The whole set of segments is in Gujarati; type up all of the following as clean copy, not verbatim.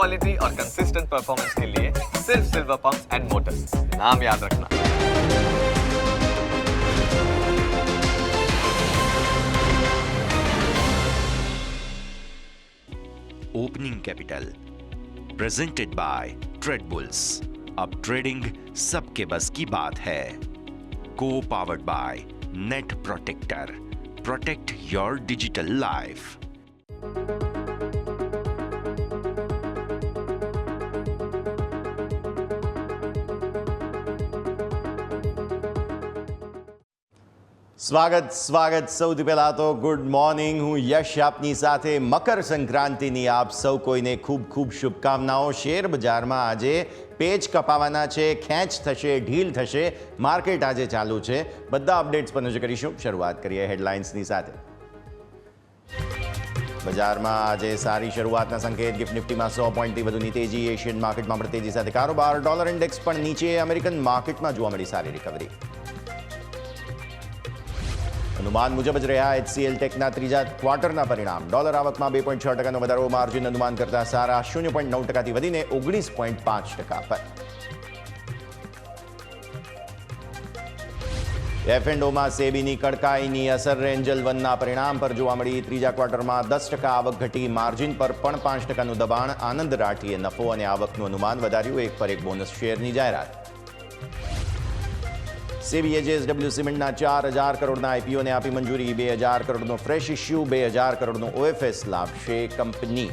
क्वालिटी और कंसिस्टेंट परफॉर्मेंस के लिए सिर्फ सिल्वर पंप्स एंड मोटर्स, नाम याद रखना। Opening capital presented by Trade Bulls. अब ट्रेडिंग सबके बस की बात है। Co powered by Net Protector, protect your digital life. સ્વાગત સૌથી પહેલા તો ગુડ મોર્નિંગ। હું યશ આપની સાથે। મકર સંક્રાંતિની આપ સૌ કોઈને ખૂબ ખૂબ શુભકામનાઓ। શેર બજારમાં આજે પેચ કપાવાના છે, ખેંચ થશે, ઢીલ થશે। માર્કેટ આજે ચાલુ છે, બધા અપડેટ્સ પર નજર કરીશું। શરૂઆત કરીએ હેડલાઇન્સની સાથે। બજારમાં આજે સારી શરૂઆતના સંકેત। ગિફ્ટ નિફ્ટીમાં 100 પોઈન્ટથી વધુની તેજી। એશિયન માર્કેટમાં પણ તેજી સાથે કારોબાર। ડોલર ઇન્ડેક્સ પણ નીચે। અમેરિકન માર્કેટમાં જોવા મળી સારી રિકવરી। અનુમાન મુજબ જ રહ્યા HCL ટેકના ત્રીજા ક્વાર્ટરના પરિણામ। ડોલર આવકમાં 2.6% વધારો। માર્જિન અનુમાન કરતા સારા 0.9%થી વધીને 19.5% પર। F&Oમાં સેબીની કડકાઈની અસર રેન્જલ વનના પરિણામ પર જોવા મળી। ત્રીજા ક્વાર્ટરમાં 10% આવક ઘટી। માર્જિન પર પણ 5%નું દબાણ। આનંદ રાઠીએ નફો અને આવકનું અનુમાન વધાર્યું। એક પર એક બોનસ શેરની જાહેરાત। સેબીએ JSW સિમેન્ટના 4,000 કરોડના IPOને આપી મંજૂરી। 2,000 કરોડનો ફ્રેશ ઇશ્યુ, 2,000 કરોડનો OFS લાવશે કંપની।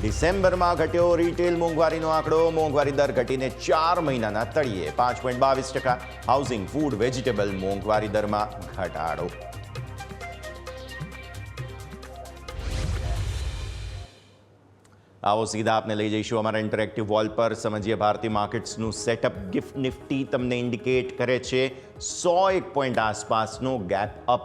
ડિસેમ્બરમાં ઘટ્યો રિટેલ મોંઘવારીનો આંકડો। મોંઘવારી દર ઘટીને 4 મહિનાના તળિયે। 5.22%। હાઉસિંગ, ફૂડ, વેજીટેબલ મોંઘવારી દરમાં ઘટાડો। આવો સીધા આપને લઈ જઈશું અમારા ઇન્ટરેક્ટિવ વોલ પર। સમજીએ ભારતીય માર્કેટ્સનું સેટઅપ। ગિફ્ટ નિફ્ટી તમને ઇન્ડિકેટ કરે છે 101 પોઈન્ટ આસપાસનો ગેપ અપ।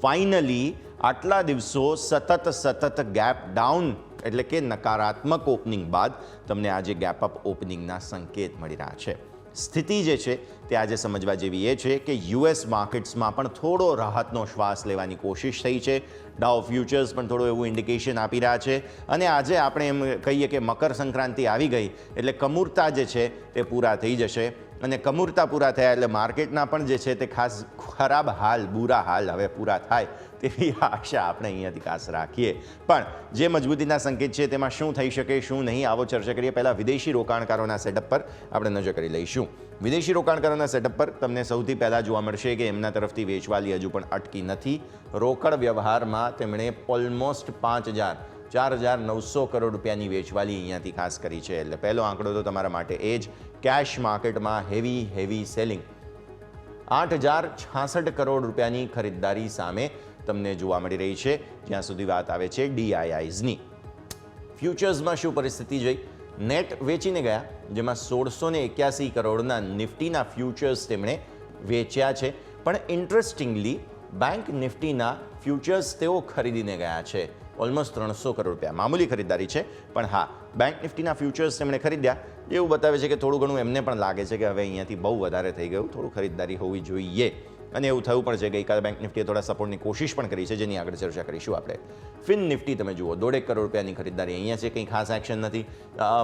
ફાઇનલી આટલા દિવસો સતત ગેપ ડાઉન એટલે કે નકારાત્મક ઓપનિંગ બાદ તમને આજે ગેપ અપ ઓપનિંગના સંકેત મળી રહ્યા છે। સ્થિતિ જે છે તે આજે સમજવા જેવી એ છે કે US માર્કેટ્સમાં પણ થોડો રાહતનો શ્વાસ લેવાની કોશિશ થઈ છે। ડાઉ ફ્યુચર્સ પણ થોડું એવું ઇન્ડિકેશન આપી રહ્યા છે। અને આજે આપણે એમ કહીએ કે મકર સંક્રાંતિ આવી ગઈ એટલે કમૂરતા જે છે તે પૂરા થઈ જશે। અને કમૂરતા પૂરા થયા એટલે માર્કેટના પણ જે છે તે ખાસ ખરાબ હાલ, બુરા હાલ હવે પૂરા થાય તેવી આશા આપણે અહીંયાથી ખાસ રાખીએ। પણ જે મજબૂતીના સંકેત છે તેમાં શું થઈ શકે, શું નહીં, આવો ચર્ચા કરીએ। પહેલાં વિદેશી રોકાણકારોના સેટઅપ પર આપણે નજર કરી લઈશું। વિદેશી રોકાણકારોના સેટઅપ પર તમને સૌથી પહેલાં જોવા મળશે કે એમના તરફથી વેચવાલી હજુ પણ અટકી નથી। રોકડ વ્યવહારમાં તેમણે ઓલમોસ્ટ 4,900 કરોડ રૂપિયાની વેચવાલી અહીંયાથી ખાસ કરી છે। એટલે પહેલો આંકડો તો તમારા માટે એ જ। કેશ માર્કેટમાં હેવી સેલિંગ 8,066 કરોડ રૂપિયાની ખરીદદારી સામે તમને જોવા મળી રહી છે। જ્યાં સુધી વાત આવે છે DIIsની। ફ્યુચર્સમાં શું પરિસ્થિતિ જોઈ? નેટ વેચીને ગયા, જેમાં 1,681 કરોડના નિફ્ટીના ફ્યુચર્સ તેમણે વેચ્યા છે। પણ ઇન્ટરેસ્ટિંગલી બેંક નિફ્ટીના ફ્યુચર્સ તેઓ ખરીદીને ગયા છે। ઓલમોસ્ટ 300 કરોડ રૂપિયા મામૂલી ખરીદારી છે। પણ હા, બેંક નિફ્ટીના ફ્યુચર્સ તેમણે ખરીદ્યા, એવું બતાવે છે કે થોડું ઘણું એમને પણ લાગે છે કે હવે અહીંયાથી બહુ વધારે થઈ ગયું, થોડું ખરીદદારી હોવી જોઈએ। અને એવું થયું પણ છે। ગઈકાલે બેંક નિફ્ટીએ થોડા સપોર્ટની કોશિશ પણ કરી છે, જેની આગળ ચર્ચા કરીશું આપણે। ફિન નિફ્ટી તમે જુઓ, 1.5 કરોડ રૂપિયાની ખરીદદારી અહીંયા છે। કંઈ ખાસ એક્શન નથી।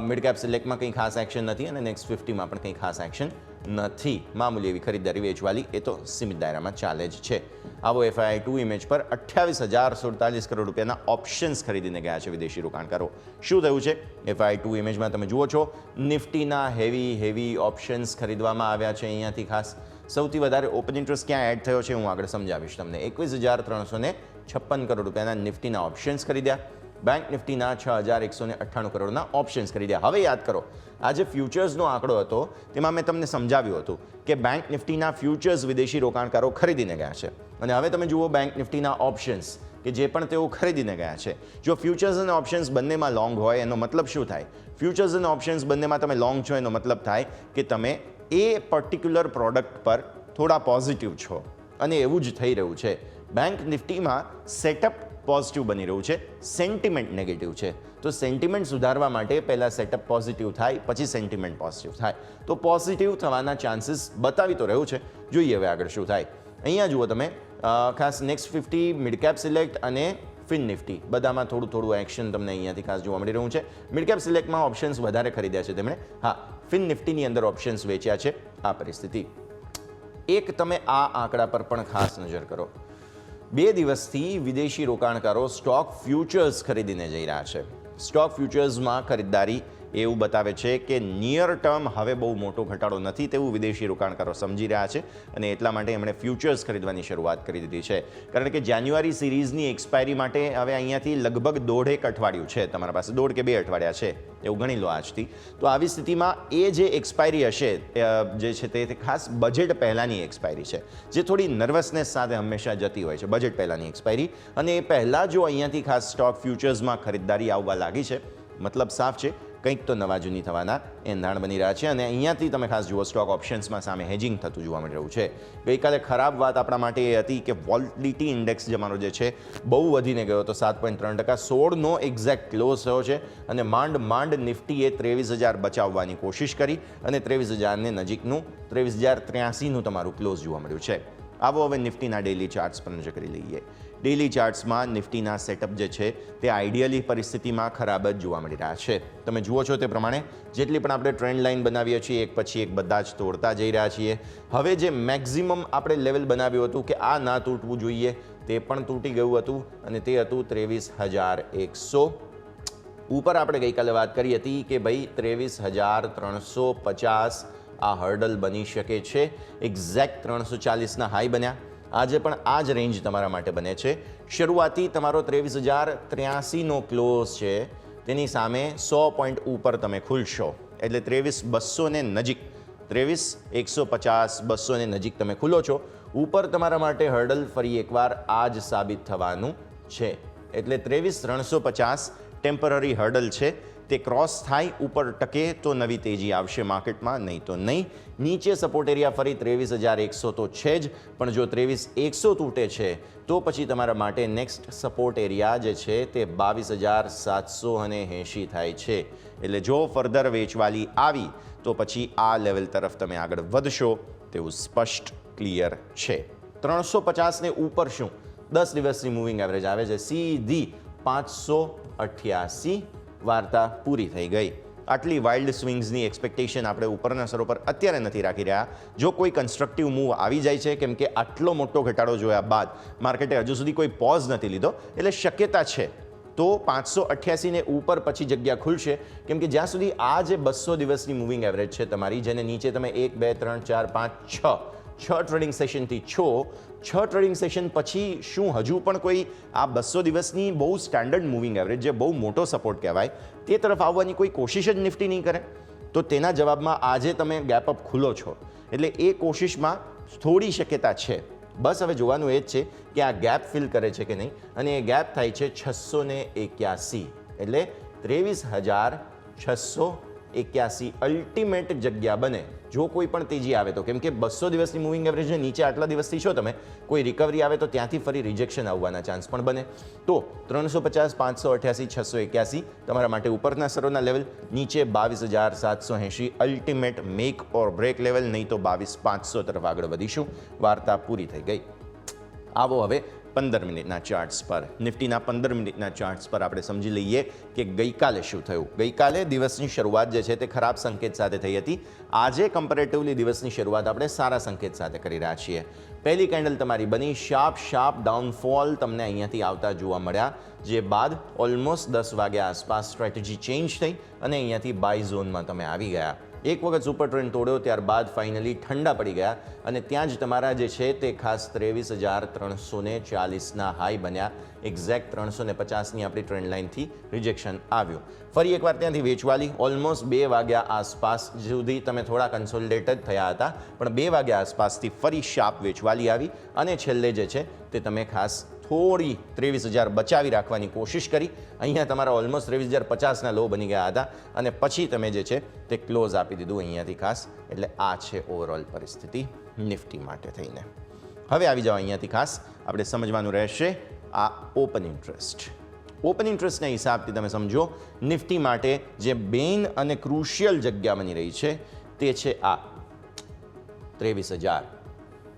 મિડ કેપ સિલેક્ટમાં કંઈ ખાસ એક્શન નથી અને નેક્સ્ટ 50માં પણ કંઈ ખાસ એક્શન નથી। મામૂલી એવી ખરીદદારી વેચવાલી એ તો સીમિત દાયરામાં ચાલે જ છે। આવો FII2 ઇમેજ પર 28,047 કરોડ રૂપિયાના ઓપ્શન્સ ખરીદીને ગયા છે વિદેશી રોકાણકારો। શું થયું છે? FII2 ઇમેજમાં તમે જુઓ છો, નિફ્ટીના હેવી ઓપ્શન્સ ખરીદવામાં આવ્યા છે અહીંયાથી ખાસ। સૌથી વધારે ઓપન ઇન્ટરેસ્ટ ક્યાં એડ થયો છે હું આગળ સમજાવીશ તમને। 21,356 કરોડ રૂપિયાના નિફ્ટીના ઓપ્શન્સ ખરીદ્યા। બેંક નિફ્ટીના 6,198 કરોડના ઓપ્શન્સ ખરીદ્યા। હવે યાદ કરો, આજે ફ્યુચર્સનો આંકડો હતો, તેમાં મેં તમને સમજાવ્યું હતું કે બેંક નિફ્ટીના ફ્યુચર્સ વિદેશી રોકાણકારો ખરીદીને ગયા છે। અને હવે તમે જુઓ બેંક નિફ્ટીના ઓપ્શન્સ કે જે પણ તેઓ ખરીદીને ગયા છે। જો ફ્યુચર્સ અને ઓપ્શન્સ બંનેમાં લોંગ હોય એનો મતલબ શું થાય? ફ્યુચર્સ અને ઓપ્શન્સ બંનેમાં તમે લોંગ છો એનો મતલબ થાય કે તમે એ પર્ટિક્યુલર પ્રોડક્ટ પર થોડા પોઝિટિવ છો। અને એવું જ થઈ રહ્યું છે। બેંક નિફ્ટીમાં સેટઅપ પોઝિટિવ બની રહ્યું છે, સેન્ટિમેન્ટ નેગેટિવ છે। તો સેન્ટિમેન્ટ સુધારવા માટે પહેલાં સેટઅપ પોઝિટિવ થાય, પછી સેન્ટિમેન્ટ પોઝિટિવ થાય। તો પોઝિટિવ થવાના ચાન્સીસ બતાવી તો રહ્યું છે। જોઈએ હવે આગળ શું થાય। અહીંયા જુઓ તમે, ખાસ નેક્સ્ટ 50 મિડ કેપ સિલેક્ટ અને ફિન નિફ્ટી બધામાં થોડું થોડું એક્શન તમને અહીંયાથી ખાસ જોવા મળી રહ્યું છે. મિડ કેપ સિલેક્ટમાં ઓપ્શન્સ વધારે ખરીદ્યા છે તેમણે. હા, ફિન નિફ્ટીની અંદર ઓપ્શન્સ વેચ્યા છે. આ પરિસ્થિતિ. એક તમે આ આંકડા પર પણ ખાસ નજર કરો. 2 દિવસથી વિદેશી રોકાણકારો સ્ટોક ફ્યુચર્સ ખરીદીને જઈ રહ્યા છે. સ્ટોક ફ્યુચર્સમાં ખરીદદારી એવું બતાવે છે કે નિયર ટર્મ હવે બહુ મોટો ઘટાડો નથી તેવું વિદેશી રોકાણકારો સમજી રહ્યા છે અને એટલા માટે એમણે ફ્યુચર્સ ખરીદવાની શરૂઆત કરી દીધી છે. કારણ કે જાન્યુઆરી સિરીઝની એક્સપાયરી માટે હવે અહીંયાથી લગભગ 1.5 અઠવાડિયું છે. તમારા પાસે 1.5 કે 2 અઠવાડિયા છે એવું ગણી લો આજથી. તો આવી સ્થિતિમાં એ જે એક્સપાયરી હશે જે છે તે ખાસ બજેટ પહેલાંની એક્સપાયરી છે, જે થોડી નર્વસનેસ સાથે હંમેશા જતી હોય છે, બજેટ પહેલાંની એક્સપાયરી. અને એ પહેલાં જો અહીંયાથી ખાસ સ્ટોક ફ્યુચર્સમાં ખરીદદારી આવવા લાગી છે, મતલબ સાફ છે કંઈક તો નવા જૂની થવાના એંધાણ બની રહ્યા છે. અને અહીંયાથી તમે ખાસ જુઓ સ્ટોક ઓપ્શન્સમાં સામે હેજિંગ થતું જોવા મળી રહ્યું છે. ગઈકાલે ખરાબ વાત આપણા માટે એ હતી કે વોલેટિલિટી ઇન્ડેક્સ તમારો જે છે બહુ વધીને ગયો હતો 7.3%. 16નો એક્ઝેક્ટ ક્લોઝ થયો છે અને માંડ નિફ્ટીએ 23,000 બચાવવાની કોશિશ કરી અને 23,000ને નજીકનું 23,083નું તમારું ક્લોઝ જોવા મળ્યું છે. આવો હવે નિફ્ટીના ડેઇલી ચાર્ટ્સ પર નજર કરી લઈએ. ડેઇલી ચાર્ટ્સમાં નિફ્ટીના સેટઅપ જે છે તે આઈડિયલી પરિસ્થિતિમાં ખરાબ જ જોવા મળી રહ્યા છે. તમે જુઓ છો તે પ્રમાણે જેટલી પણ આપણે ટ્રેન્ડ લાઇન બનાવીએ છીએ એક પછી એક બધા જ તોડતા જઈ રહ્યા છીએ. હવે જે મેક્ઝિમમ આપણે લેવલ બનાવ્યું હતું કે આ ના તૂટવું જોઈએ તે પણ તૂટી ગયું હતું અને તે હતું 23,100. ઉપર આપણે ગઈકાલે વાત કરી હતી કે ભાઈ 23,350 આ હર્ડલ બની શકે છે. એક્ઝેક્ટ 340ના હાઈ બન્યા. આજે પણ આ જ રેન્જ તમારા માટે બને છે. શરૂઆતી તમારો 23,083નો ક્લોઝ છે, તેની સામે 100 પોઈન્ટ ઉપર તમે ખુલશો એટલે 23,200ને નજીક, 23,150, 200ને નજીક તમે ખુલો છો. ઉપર તમારા માટે હર્ડલ ફરી એકવાર આ જ સાબિત થવાનું છે. એટલે 23,350 ટેમ્પરરી હર્ડલ છે. તે ક્રોસ થાય ઉપર ટકે તો નવી તેજી આવશે માર્કેટમાં, નહીં તો નહીં. નીચે સપોર્ટ એરિયા ફરી 23,100 તો છે જ, પણ જો 23,100 તૂટે છે તો પછી તમારા માટે નેક્સ્ટ સપોર્ટ એરિયા જે છે તે 22,780 થાય છે. એટલે જો ફર્ધર વેચવાલી આવી તો પછી આ લેવલ તરફ તમે આગળ વધશો તેવું સ્પષ્ટ ક્લિયર છે. 350ને ઉપર શું 10 દિવસની મૂવિંગ એવરેજ આવે છે સીધી 588. વાર્તા પૂરી થઈ ગઈ. આટલી વાઇલ્ડ સ્વિંગ્સની એક્સપેક્ટેશન આપણે ઉપરના સ્તરો પર અત્યારે નથી રાખી રહ્યા. જો કોઈ કન્સ્ટ્રક્ટિવ મૂવ આવી જાય છે, કેમ કે આટલો મોટો ઘટાડો જોયા બાદ માર્કેટે હજુ સુધી કોઈ પોઝ નથી લીધો, એટલે શક્યતા છે તો 588ને ઉપર પછી જગ્યા ખુલશે. કેમ કે જ્યાં સુધી આ જે 200 દિવસની મૂવિંગ એવરેજ છે તમારી, જેને નીચે તમે 1, 2, 3, 4, 5, 6 ટ્રેડિંગ સેશનથી છો, 6 ટ્રેડિંગ સેશન પછી શું હજુ પણ કોઈ આ 200 દિવસની બહુ સ્ટાન્ડર્ડ મૂવિંગ એવરેજ જે બહુ મોટો સપોર્ટ કહેવાય તે તરફ આવવાની કોઈ કોશિશ જ નિફ્ટી નહીં કરે? તો તેના જવાબમાં આજે તમે ગેપ અપ ખુલો છો એટલે એ કોશિશમાં થોડી શક્યતા છે. બસ હવે જોવાનું એ જ છે કે આ ગેપ ફિલ કરે છે કે નહીં, અને એ ગેપ થાય છે 681 એટલે 23,681 અલ્ટિમેટ જગ્યા બને જો કોઈ પણ તેજી આવે તો. કેમ કે 200 દિવસની મૂવિંગ એવરેજને નીચે આટલા દિવસથી છો તમે, કોઈ રિકવરી આવે તો ત્યાંથી ફરી રિજેક્શન આવવાના ચાન્સ પણ બને. તો 350, 588, 681 તમારા માટે ઉપરના સ્તરોના લેવલ, નીચે 22,780 અલ્ટિમેટ મેક ઓર બ્રેક લેવલ, નહીં તો 22,500 તરફ આગળ વધીશું. વાર્તા પૂરી થઈ ગઈ. આવો હવે 15 મિનિટના ચાર્ટ્સ પર. નિફ્ટીના 15 મિનિટના ચાર્ટ્સ પર આપણે સમજી લઈએ કે ગઈકાલે શું થયું. ગઈકાલે દિવસની શરૂઆત જે છે તે ખરાબ સંકેત સાથે થઈ હતી. આજે કમ્પેરેટિવલી દિવસની શરૂઆત આપણે સારા સંકેત સાથે કરી રહ્યા છીએ. પહેલી કેન્ડલ તમારી બની, શાર્પ ડાઉનફોલ તમને અહીંયાથી આવતા જોવા મળ્યા, જે બાદ ઓલમોસ્ટ 10 વાગ્યા આસપાસ સ્ટ્રેટેજી ચેન્જ થઈ અને અહીંયાથી બાય ઝોનમાં તમે આવી ગયા. એક વખત સુપર ટ્રેન્ડ તોડ્યો ત્યારબાદ ફાઇનલી ઠંડા પડી ગયા અને ત્યાં જ તમારા જે છે તે ખાસ 23,340ના હાઈ બન્યા. એક્ઝેક્ટ 350ની આપણી ટ્રેન્ડ લાઇનથી રિજેક્શન આવ્યું. ફરી એકવાર ત્યાંથી વેચવાલી ઓલમોસ્ટ 2 વાગ્યા આસપાસ સુધી તમે થોડા કન્સોલિડેટ થયા હતા, પણ 2 વાગ્યા આસપાસથી ફરી શાર્પ વેચવાલી આવી અને છેલ્લે જે છે તે તમે ખાસ થોડી 23,000 બચાવી રાખવાની કોશિશ કરી. અહીંયા તમારા ઓલમોસ્ટ 23,050ના લો બની ગયા હતા અને પછી તમે જે છે તે ક્લોઝ આપી દીધું અહીંયાથી ખાસ. એટલે આ છે ઓવરઓલ પરિસ્થિતિ નિફ્ટી માટે થઈને. હવે આવી જાઓ અહીંયાથી ખાસ આપણે સમજવાનું રહેશે આ ઓપન ઇન્ટરેસ્ટ. ઓપન ઇન્ટરેસ્ટના હિસાબથી તમે સમજો નિફ્ટી માટે જે મેઇન અને ક્રુશિયલ જગ્યા બની રહી છે તે છે આ 23,000.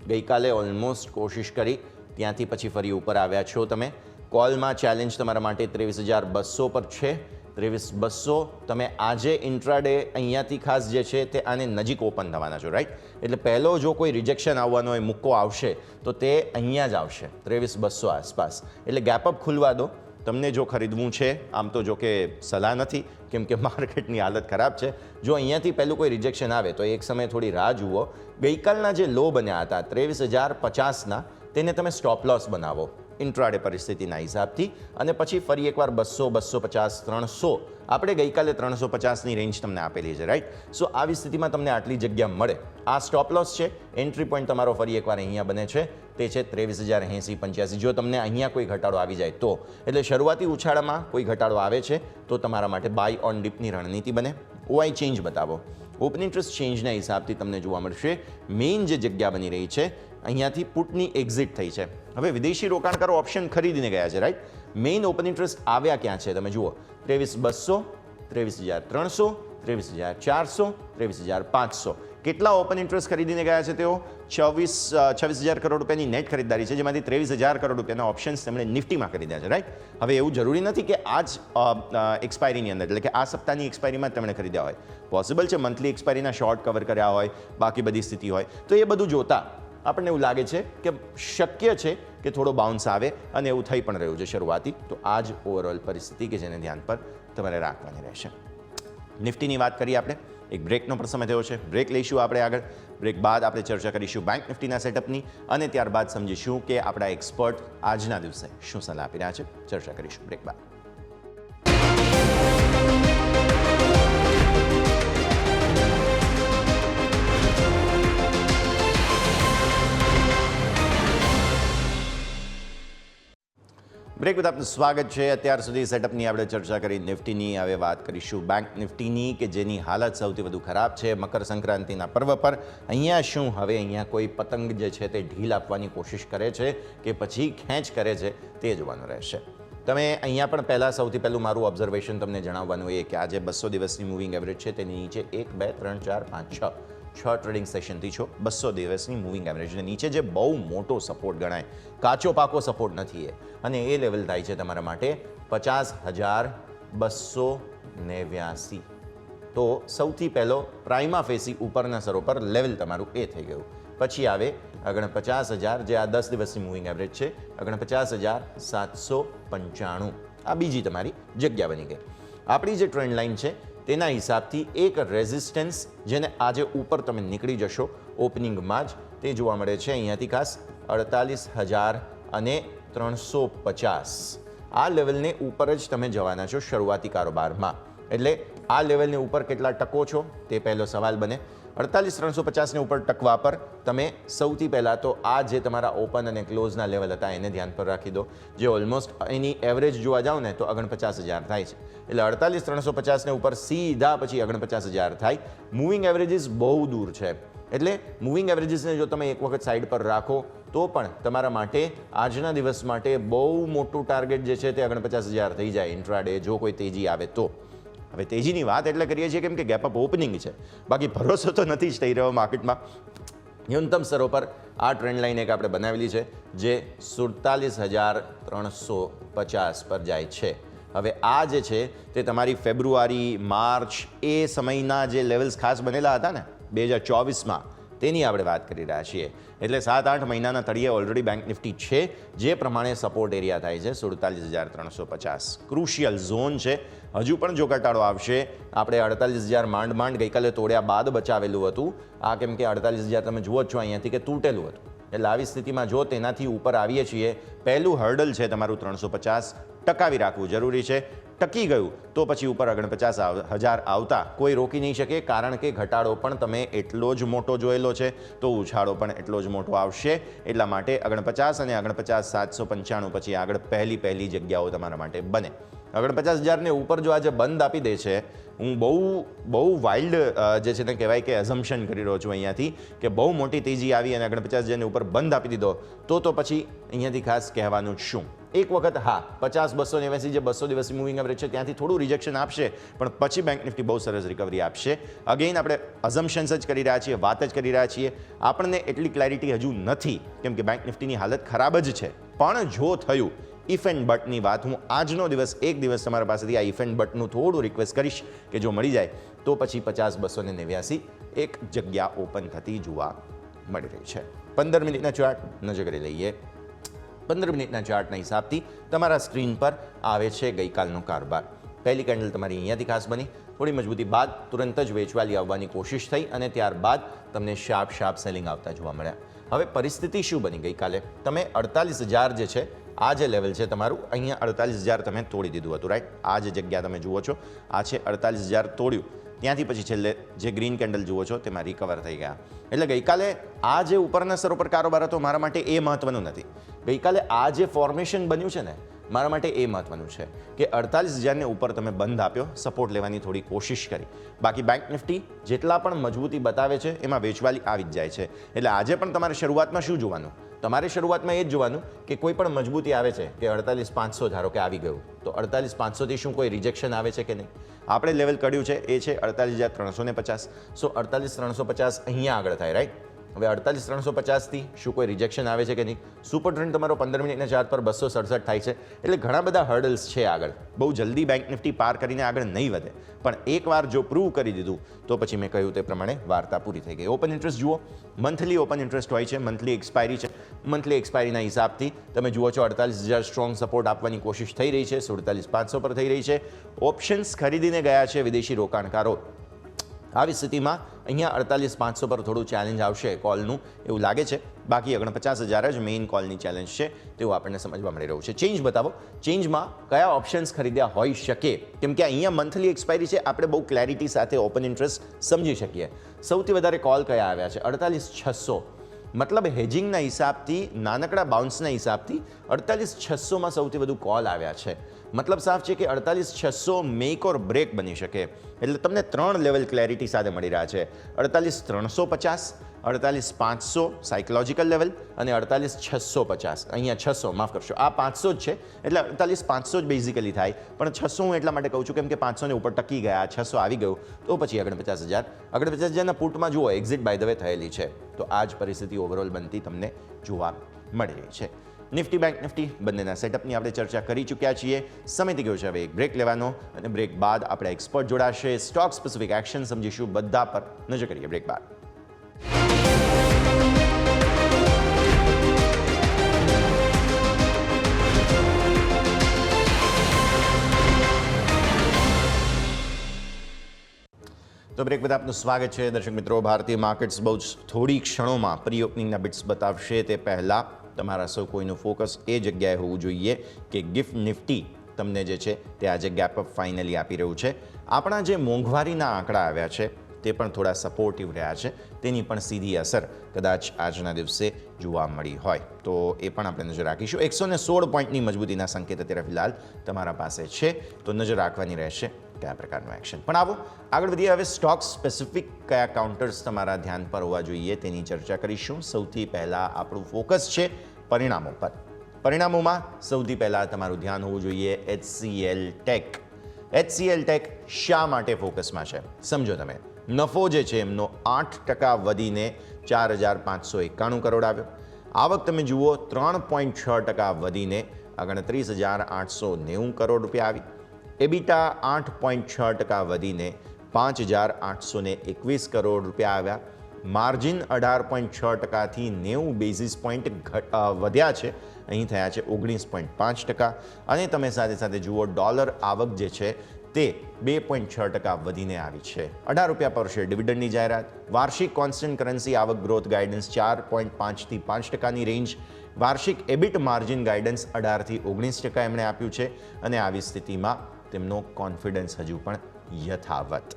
ગઈકાલે ઓલમોસ્ટ કોશિશ કરી, ત્યાંથી પછી ફરી ઉપર આવ્યા છો તમે. કોલમાં ચેલેન્જ તમારા માટે 23,200 પર છે. 23,200 તમે આજે ઇન્ટ્રાડે અહીંયાથી ખાસ જે છે તે આને નજીક ઓપન થવાના છો, રાઈટ? એટલે પહેલો જો કોઈ રિજેક્શન આવવાનો હોય, મુક્કો આવશે તો તે અહીંયા જ આવશે 23,200 આસપાસ. એટલે ગેપઅપ ખુલવા દો. તમને જો ખરીદવું છે, આમ તો જો કે સલાહ નથી, કેમ કે માર્કેટની હાલત ખરાબ છે. જો અહીંયાથી પહેલું કોઈ રિજેક્શન આવે તો એક સમય થોડી રાહ જુઓ. ગઈકાલના જે લો બન્યા હતા 23,050ના, તેને તમે સ્ટોપ લોસ બનાવો ઇન્ટ્રાડે પરિસ્થિતિના હિસાબથી, અને પછી ફરી એકવાર 200, 250, 300. આપણે ગઈકાલે 350ની રેન્જ તમને આપેલી છે, રાઈટ? સો આવી સ્થિતિમાં તમને આટલી જગ્યા મળે. આ સ્ટોપ લોસ છે. એન્ટ્રી પોઈન્ટ તમારો ફરી એકવાર અહીંયા બને છે, તે છે 23,080, 85. જો તમને અહીંયા કોઈ ઘટાડો આવી જાય તો, એટલે શરૂઆતી ઉછાળામાં કોઈ ઘટાડો આવે છે તો તમારા માટે બાય ઓન ડીપની રણનીતિ બને. ઓઆઈ ચેન્જ બતાવો. ઓપન ઇન્ટરેસ્ટ ચેન્જના હિસાબથી તમને જોવા મળશે મેઇન જે જગ્યા બની રહી છે, અહીંયાથી પુટની એક્ઝિટ થઈ છે. હવે વિદેશી રોકાણકારો ઓપ્શન ખરીદીને ગયા છે, રાઈટ? મેઇન ઓપન ઇન્ટરેસ્ટ આવ્યા ક્યાં છે તમે જુઓ. 23,200, 23,300, 23,400, 23,500. કેટલા ઓપન ઇન્ટરેસ્ટ ખરીદીને ગયા છે તેઓ? 26,000 કરોડ રૂપિયાની નેટ ખરીદદારી છે, જેમાંથી 23,000 કરોડ રૂપિયાના ઓપ્શન્સ તેમણે નિફ્ટીમાં ખરીદ્યા છે, રાઈટ? હવે એવું જરૂરી નથી કે આ જ એક્સપાયરીની અંદર, એટલે કે આ સપ્તાહની એક્સપાયરીમાં જ તેમણે ખરીદ્યા હોય. પોસિબલ છે મંથલી એક્સપાયરીના શોર્ટ કવર કર્યા હોય, બાકી બધી સ્થિતિ હોય. તો એ બધું જોતા આપણને એવું લાગે છે કે શક્ય છે કે થોડો બાઉન્સ આવે, અને એવું થઈ પણ રહ્યું છે શરૂઆતી. તો આ જ ઓવરઓલ પરિસ્થિતિ કે જેને ધ્યાન પર તમારે રાખવાની રહેશે. નિફ્ટીની વાત કરીએ આપણે. એક બ્રેકનો પણ સમય થયો છે. બ્રેક લઈશું આપણે આગળ. બ્રેક બાદ આપણે ચર્ચા કરીશું બેંક નિફ્ટીના સેટઅપની, અને ત્યારબાદ સમજીશું કે આપણા એક્સપર્ટ આજના દિવસે શું સલાહ આપી રહ્યા છે. ચર્ચા કરીશું બ્રેક બાદ. બ્રેક બાદ આપનું સ્વાગત છે. અત્યાર સુધી સેટઅપની આપણે ચર્ચા કરી નિફ્ટીની. હવે વાત કરીશું બેંક નિફ્ટીની, કે જેની હાલત સૌથી વધુ ખરાબ છે મકર સંક્રાંતિના પર્વ પર. અહીંયા શું હવે અહીંયા કોઈ પતંગ જે છે તે ઢીલ આપવાની કોશિશ કરે છે કે પછી ખેંચ કરે છે, તે જોવાનું રહેશે. તમે અહીંયા પણ સૌથી પહેલું મારું ઓબ્ઝર્વેશન તમને જણાવવાનું એ કે આજે 200 દિવસની મૂવિંગ એવરેજ છે તેની નીચે 1, 2, 3, 4, 5, 6 ટ્રેડિંગ સેશનથી છો 200 દિવસની મૂવિંગ એવરેજને નીચે, જે બહુ મોટો સપોર્ટ ગણાય, કાચો પાકો સપોર્ટ નથી એ, અને એ લેવલ થાય છે તમારા માટે 50,289. તો સૌથી પહેલો પ્રાઇમા ફેસી ઉપરના સરો પર લેવલ તમારું એ થઈ ગયું. પછી આવે 49,000, જે આ 10 દિવસની મૂવિંગ એવરેજ છે, 49,795. આ બીજી તમારી જગ્યા બની ગઈ. આપણી જે ટ્રેન્ડ લાઇન છે તેના હિસાબથી એક રેઝિસ્ટન્સ, જેને આજે ઉપર તમે નીકળી જશો ઓપનિંગમાં જ, તે જોવા મળે છે અહીંયાથી ખાસ 48,350. આ લેવલને ઉપર જ તમે જવાના છો શરૂઆતી કારોબારમાં. એટલે આ લેવલને ઉપર કેટલા ટકો છો તે પહેલો સવાલ બને. 48,350ને ઉપર ટકવા પર તમે સૌથી પહેલાં તો આ જે તમારા ઓપન અને ક્લોઝના લેવલ હતા એને ધ્યાન પર રાખી દો, જે ઓલમોસ્ટ એની એવરેજ જોવા જાઓ ને તો 49,000 થાય છે. એટલે 48,350ને ઉપર સીધા પછી 49,000 થાય. મૂવિંગ એવરેજીસ બહુ દૂર છે, એટલે મૂવિંગ એવરેજીસને જો તમે એક વખત સાઈડ પર રાખો તો પણ તમારા માટે આજના દિવસ માટે બહુ મોટું ટાર્ગેટ જે છે તે 49,000 થઈ જાય ઇન્ટ્રાડે, જો કોઈ તેજી આવે તો. હવે તેજીની વાત એટલે કરીએ છીએ કેમ કે ગેપઅપ ઓપનિંગ છે, બાકી ભરોસો તો નથી જ થઈ રહ્યો માર્કેટમાં. ન્યૂનતમ સ્તરો પર આ ટ્રેન્ડ લાઇન એક આપણે બનાવેલી છે, જે 47,350 પર જાય છે. હવે આ જે છે તે તમારી ફેબ્રુઆરી, માર્ચ એ સમયના જે લેવલ્સ ખાસ બનેલા હતા ને 2024માં, તેની આપણે વાત કરી રહ્યા છીએ. એટલે 7-8 મહિનાના તળિયે ઓલરેડી બેંક નિફ્ટી છે, જે પ્રમાણે સપોર્ટ એરિયા થાય છે 47,350. ક્રુશિયલ ઝોન છે. હજુ પણ જો ઘટાડો આવશે, આપણે 48,000 માંડ ગઈકાલે તોડ્યા બાદ બચાવેલું હતું. આ કેમ કે 48,000 તમે જુઓ છો અહીંયાથી કે તૂટેલું હતું. એટલે આવી સ્થિતિમાં જો તેનાથી ઉપર આવીએ છીએ, પહેલું હર્ડલ છે તમારું 350, ટકાવી રાખવું જરૂરી છે. ટકી ગયું તો પછી ઉપર 49,000 આવતા કોઈ રોકી નહીં શકે, કારણ કે ઘટાડો પણ તમે એટલો જ મોટો જોયેલો છે તો ઉછાળો પણ એટલો જ મોટો આવશે. એટલા માટે 49 અને 49,795 પછી આગળ પહેલી જગ્યાઓ તમારા માટે બને. 49,000ને ઉપર જો આજે બંધ આપી દે છે, હું બહુ વાઇલ્ડ જે છે ને કહેવાય કે એઝમ્પશન કરી રહ્યો છું અહીંયાથી, કે બહુ મોટી તેજી આવી અને 49,000ને ઉપર બંધ આપી દીધો તો પછી અહીંયાથી ખાસ કહેવાનું શું. એક વખત હા 50,289 જે 200 દિવસની મૂવિંગ એવરેજ છે ત્યાંથી થોડું રિજેક્શન આપશે, પણ પછી બેંક નિફ્ટી બહુ સરસ રિકવરી આપશે. અગેઇન આપણે અઝમ્પશન્સ જ કરી રહ્યા છીએ, વાત જ કરી રહ્યા છીએ. આપણને એટલી ક્લેરિટી હજુ નથી, કેમ કે બેંક નિફ્ટીની હાલત ખરાબ જ છે. પણ જો થયું ઇફ એન્ડ બટની વાત, હું આજનો દિવસ એક દિવસ તમારા પાસેથી આ ઇફ એન્ડ બટનું થોડું રિક્વેસ્ટ કરીશ કે જો મળી જાય તો પછી 50,289 એક જગ્યા ઓપન થતી જોવા મળી રહી છે. 15 મિનિટના ચાર્ટ નજર કરી લઈએ. 15 મિનિટના ચાર્ટના હિસાબથી તમારા સ્ક્રીન પર આવે છે ગઈકાલનો કારોબાર. પહેલી કેન્ડલ તમારી અહીંયાથી ખાસ બની, થોડી મજબૂતી બાદ તુરંત જ વેચવાલી આવવાની કોશિશ થઈ અને ત્યારબાદ તમને શાર્પ સેલિંગ આવતા જોવા મળ્યા. હવે પરિસ્થિતિ શું બની ગઈકાલે? તમે 48,000 જે છે આ જે લેવલ છે તમારું, અહીંયા 48,000 તમે તોડી દીધું હતું, રાઈટ? આ જે જગ્યા તમે જુઓ છો આ છે 48,000 તોડ્યું, ત્યાંથી પછી છેલ્લે જે ગ્રીન કેન્ડલ જુઓ છો તેમાં રિકવર થઈ ગયા. એટલે ગઈકાલે આ જે ઉપરના સ્તરો પર કારોબાર હતો મારા માટે એ મહત્વનું નથી. ગઈકાલે આ જે ફોર્મેશન બન્યું છે ને મારા માટે એ મહત્વનું છે કે 48,000 ઉપર તમે બંધ આપ્યો, સપોર્ટ લેવાની થોડી કોશિશ કરી. બાકી બેંક નિફ્ટી જેટલા પણ મજબૂતી બતાવે છે એમાં વેચવાલી આવી જ જાય છે. એટલે આજે પણ તમારે શરૂઆતમાં શું જોવાનું? તમારે શરૂઆતમાં એ જ જોવાનું કે કોઈ પણ મજબૂતી આવે છે કે 48,500 ધારો કે આવી ગયું, તો 48,500 થી શું કોઈ રિજેક્શન આવે છે કે નહીં? આપણે લેવલ કર્યું છે એ છે 48,350. સો 48,350 અહીંયા આગળ થાય, રાઈટ? હવે 48,350 થી શું કોઈ રિજેક્શન આવે છે કે નહીં? સુપર ટ્રેન્ડ તમારો 15 મિનિટના ચાર્ટ પર 267 થાય છે. એટલે ઘણા બધા હર્ડલ્સ છે આગળ. બહુ જલ્દી બેંક નિફ્ટી પાર કરીને આગળ નહીં વધે, પણ એકવાર જો પ્રૂવ કરી દીધું તો પછી મેં કહ્યું તે પ્રમાણે વાર્તા પૂરી થઈ ગઈ. ઓપન ઇન્ટરેસ્ટ જુઓ, મંથલી ઓપન ઇન્ટરેસ્ટ હોય છે, મંથલી એક્સપાયરી છે. મંથલી એક્સપાયરીના હિસાબથી તમે જુઓ છો 48,000 સ્ટ્રોંગ સપોર્ટ આપવાની કોશિશ થઈ રહી છે, 47,500 પર થઈ રહી છે. ઓપ્શન્સ ખરીદીને ગયા છે વિદેશી રોકાણકારો. આવી સ્થિતિમાં અહીંયા 48,500 પર થોડું ચેલેન્જ આવશે કોલનું એવું લાગે છે. બાકી 49,000 જ મેઇન કોલની ચેલેન્જ છે તેવું આપણને સમજવા મળી રહ્યું છે. ચેન્જ બતાવો, ચેન્જમાં કયા ઓપ્શન્સ ખરીદ્યા હોઈ શકે? કેમ કે અહીંયા મંથલી એક્સપાયરી છે, આપણે બહુ ક્લેરિટી સાથે ઓપન ઇન્ટરેસ્ટ સમજી શકીએ. સૌથી વધારે કોલ કયા આવ્યા છે? 48,600. મતલબ હેજિંગના હિસાબથી, નાનકડા બાઉન્સના હિસાબથી 48,600માં સૌથી વધુ કોલ આવ્યા છે. મતલબ સાફ છે કે 48,600 મેક ઓર બ્રેક બની શકે. એટલે તમને 3 લેવલ ક્લેરિટી સાથે મળી રહ્યા છે: 48,350, 48,500 સાયકોલોજીકલ લેવલ અને 48,650. અહીંયા 600, માફ કરશો, આ 500 જ છે એટલે 48,500 જ બેઝિકલી થાય. પણ 600 હું એટલા માટે કહું છું કેમ કે 500 ને ઉપર ટકી ગયા, 600 આવી ગયું તો પછી 49,000. 49,000ના પુટમાં જુઓ એક્ઝિટ બાય ધ વે થયેલી છે. તો આ જ પરિસ્થિતિ ઓવરઓલ બનતી તમને જોવા મળી રહી છે. નિફ્ટી બેંક નિફ્ટી બંનેના સેટઅપની આપણે ચર્ચા કરી ચૂક્યા છીએ. સમય થઈ ગયો છે હવે એક બ્રેક લેવાનો અને બ્રેક બાદ આપણે એક્સપર્ટ જોડાશે. સ્ટોક સ્પેસિફિક એક્શન સમજીશું, બધા પર નજર કરીએ બ્રેક બાદ. તો બ્રેક બાદ આપનું સ્વાગત છે દર્શક મિત્રો. ભારતીય માર્કેટ્સ બહુ જ થોડી ક્ષણોમાં પ્રી ઓપનિંગના બિટ્સ બતાવશે. તે પહેલાં તમારા સૌ કોઈનું ફોકસ એ જગ્યાએ હોવું જોઈએ કે ગિફ્ટ નિફ્ટી તમને જે છે તે આજે ગેપ અપ ફાઇનલી આપી રહ્યું છે. આપણા જે મોંઘવારીના આંકડા આવ્યા છે તે પણ થોડા સપોર્ટિવ રહ્યા છે. તેની પણ સીધી અસર કદાચ આજના દિવસે જોવા મળી હોય તો એ પણ આપણે નજર રાખીશું. 116 પોઈન્ટની મજબૂતીના સંકેત અત્યારે ફિલહાલ તમારા પાસે છે તો નજર રાખવાની રહેશે કયા પ્રકારનું એક્શન. પણ આવો આગળ વધીએ. હવે સ્ટોક સ્પેસિફિક કયા કાઉન્ટર્સ તમારા ધ્યાન પર હોવા જોઈએ તેની ચર્ચા કરીશું. સૌથી પહેલાં આપણું ફોકસ છે પરિણામો પર. પરિણામોમાં સૌથી પહેલાં તમારું ધ્યાન હોવું જોઈએ HCL ટેક. HCL ટેક શા માટે ફોકસમાં છે સમજો તમે. નફો જે છે એમનો 8% વધીને 4,591 કરોડ આવ્યો. આવક તમે જુઓ 3.6% વધીને 29,890 કરોડ રૂપિયા આવી. એબિટા 8.6% વધીને 5,821 કરોડ રૂપિયા આવ્યા. માર્જિન 18.6%થી 90 બેઝિસ પોઈન્ટ વધ્યા છે, અહીં થયા છે 19.5%. અને તમે સાથે સાથે જુઓ ડોલર આવક જે છે તે 2.6% વધીને આવી છે. 18 રૂપિયા પર શેર ડિવિડન્ડની જાહેરાત. વાર્ષિક કોન્સ્ટન્ટ કરન્સી આવક ગ્રોથ ગાઈડન્સ 4.5થી 5%ની રેન્જ. વાર્ષિક એબિટ માર્જિન ગાઈડન્સ 18થી 19% એમણે આપ્યું છે. અને આવી સ્થિતિમાં તેમનો કોન્ફિડન્સ હજુ પણ યથાવત.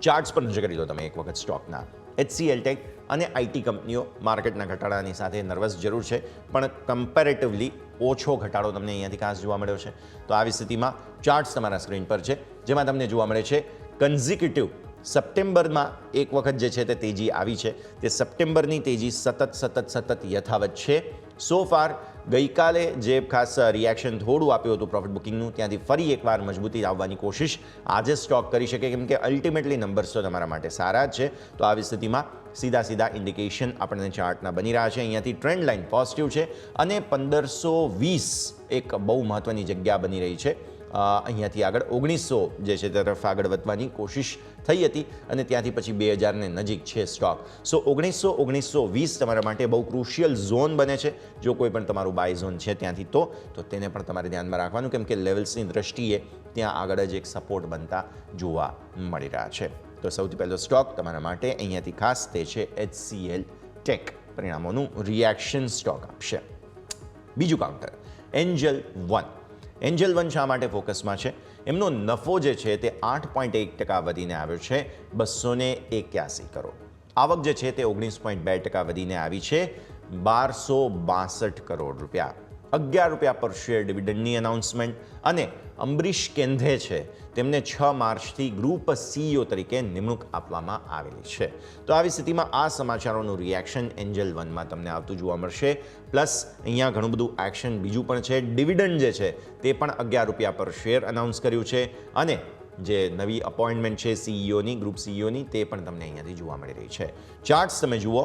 ચાર્ટ્સ પર નજર કરી દો તમે એક વખત સ્ટોકના. HCL ટેક અને આઈટી કંપનીઓ માર્કેટના ઘટાડાની સાથે નર્વસ જરૂર છે, પણ કમ્પેરેટિવલી ઓછો ઘટાડો તમને અહીંયાથી ખાસ જોવા મળ્યો છે. તો આવી સ્થિતિમાં ચાર્ટ્સ તમારા સ્ક્રીન પર છે જેમાં તમને જોવા મળે છે કન્ઝિક્યુટિવ સપ્ટેમ્બરમાં એક વખત જે છે તે તેજી આવી છે. તે સપ્ટેમ્બરની તેજી સતત યથાવત છે. સો ફાર ગઈકાલે જે ખાસ રિએક્શન થોડું આપ્યું હતું પ્રોફિટ બુકિંગનું, ત્યાંથી ફરી એકવાર મજબૂતી આવવાની કોશિશ આજે સ્ટોક કરી શકે કેમ કે અલ્ટિમેટલી નંબર્સ તો તમારા માટે સારા જ છે. તો આવી સ્થિતિમાં સીધા ઇન્ડિકેશન આપણને ચાર્ટના બની રહ્યા છે. અહીંયાથી ટ્રેન્ડ લાઇન પોઝિટિવ છે અને 1520 એક બહુ મહત્ત્વની જગ્યા બની રહી છે. અહીંયાથી આગળ 1900 જે છે તરફ આગળ વધવાની કોશિશ થઈ હતી અને ત્યાંથી પછી 2000 ને નજીક છે સ્ટોક. સો 1920 તમારા માટે બહુ ક્રુશિયલ ઝોન બને છે. જો કોઈ પણ તમારું બાય ઝોન છે ત્યાંથી તો તેને પણ તમારે ધ્યાનમાં રાખવાનું, કેમ કે લેવલ્સની દ્રષ્ટિએ ત્યાં આગળ જ એક સપોર્ટ બનતા જોવા મળી રહ્યા છે. તો સૌથી પહેલો સ્ટોક તમારા માટે અહીંયાથી ખાસ તે છે HCL ટેક. પરિણામોનું રિએક્શન સ્ટોક આપશે. બીજું counter Angel one. Angel one શા માટે ફોકસમાં છે? એમનો નફો જે છે તે 8.1% વધીને આવ્યો છે 281 કરોડ. આવક જે છે તે 19.2% વધીને આવી છે 1262 કરોડ રૂપિયા. 11 રૂપિયા પર શેર ડિવિડન્ડની અનાઉન્સમેન્ટ અને અંબરીશ કેન્ધે છે તેમને 6 માર્ચથી ગ્રુપ CEO તરીકે નિમણૂક આપવામાં આવેલી છે. તો આવી સ્થિતિમાં આ સમાચારોનું રિએક્શન એન્જલ વનમાં તમને આવતું જોવા મળશે. પ્લસ અહીંયા ઘણું બધું એક્શન બીજું પણ છે. ડિવિડન્ડ જે છે તે પણ 11 રૂપિયા પર શેર અનાઉન્સ કર્યું છે અને જે નવી અપોઇન્ટમેન્ટ છે CEOની, ગ્રુપ CEOની, તે પણ તમને અહીંયાથી જોવા મળી રહી છે. ચાર્ટ્સ તમે જુઓ,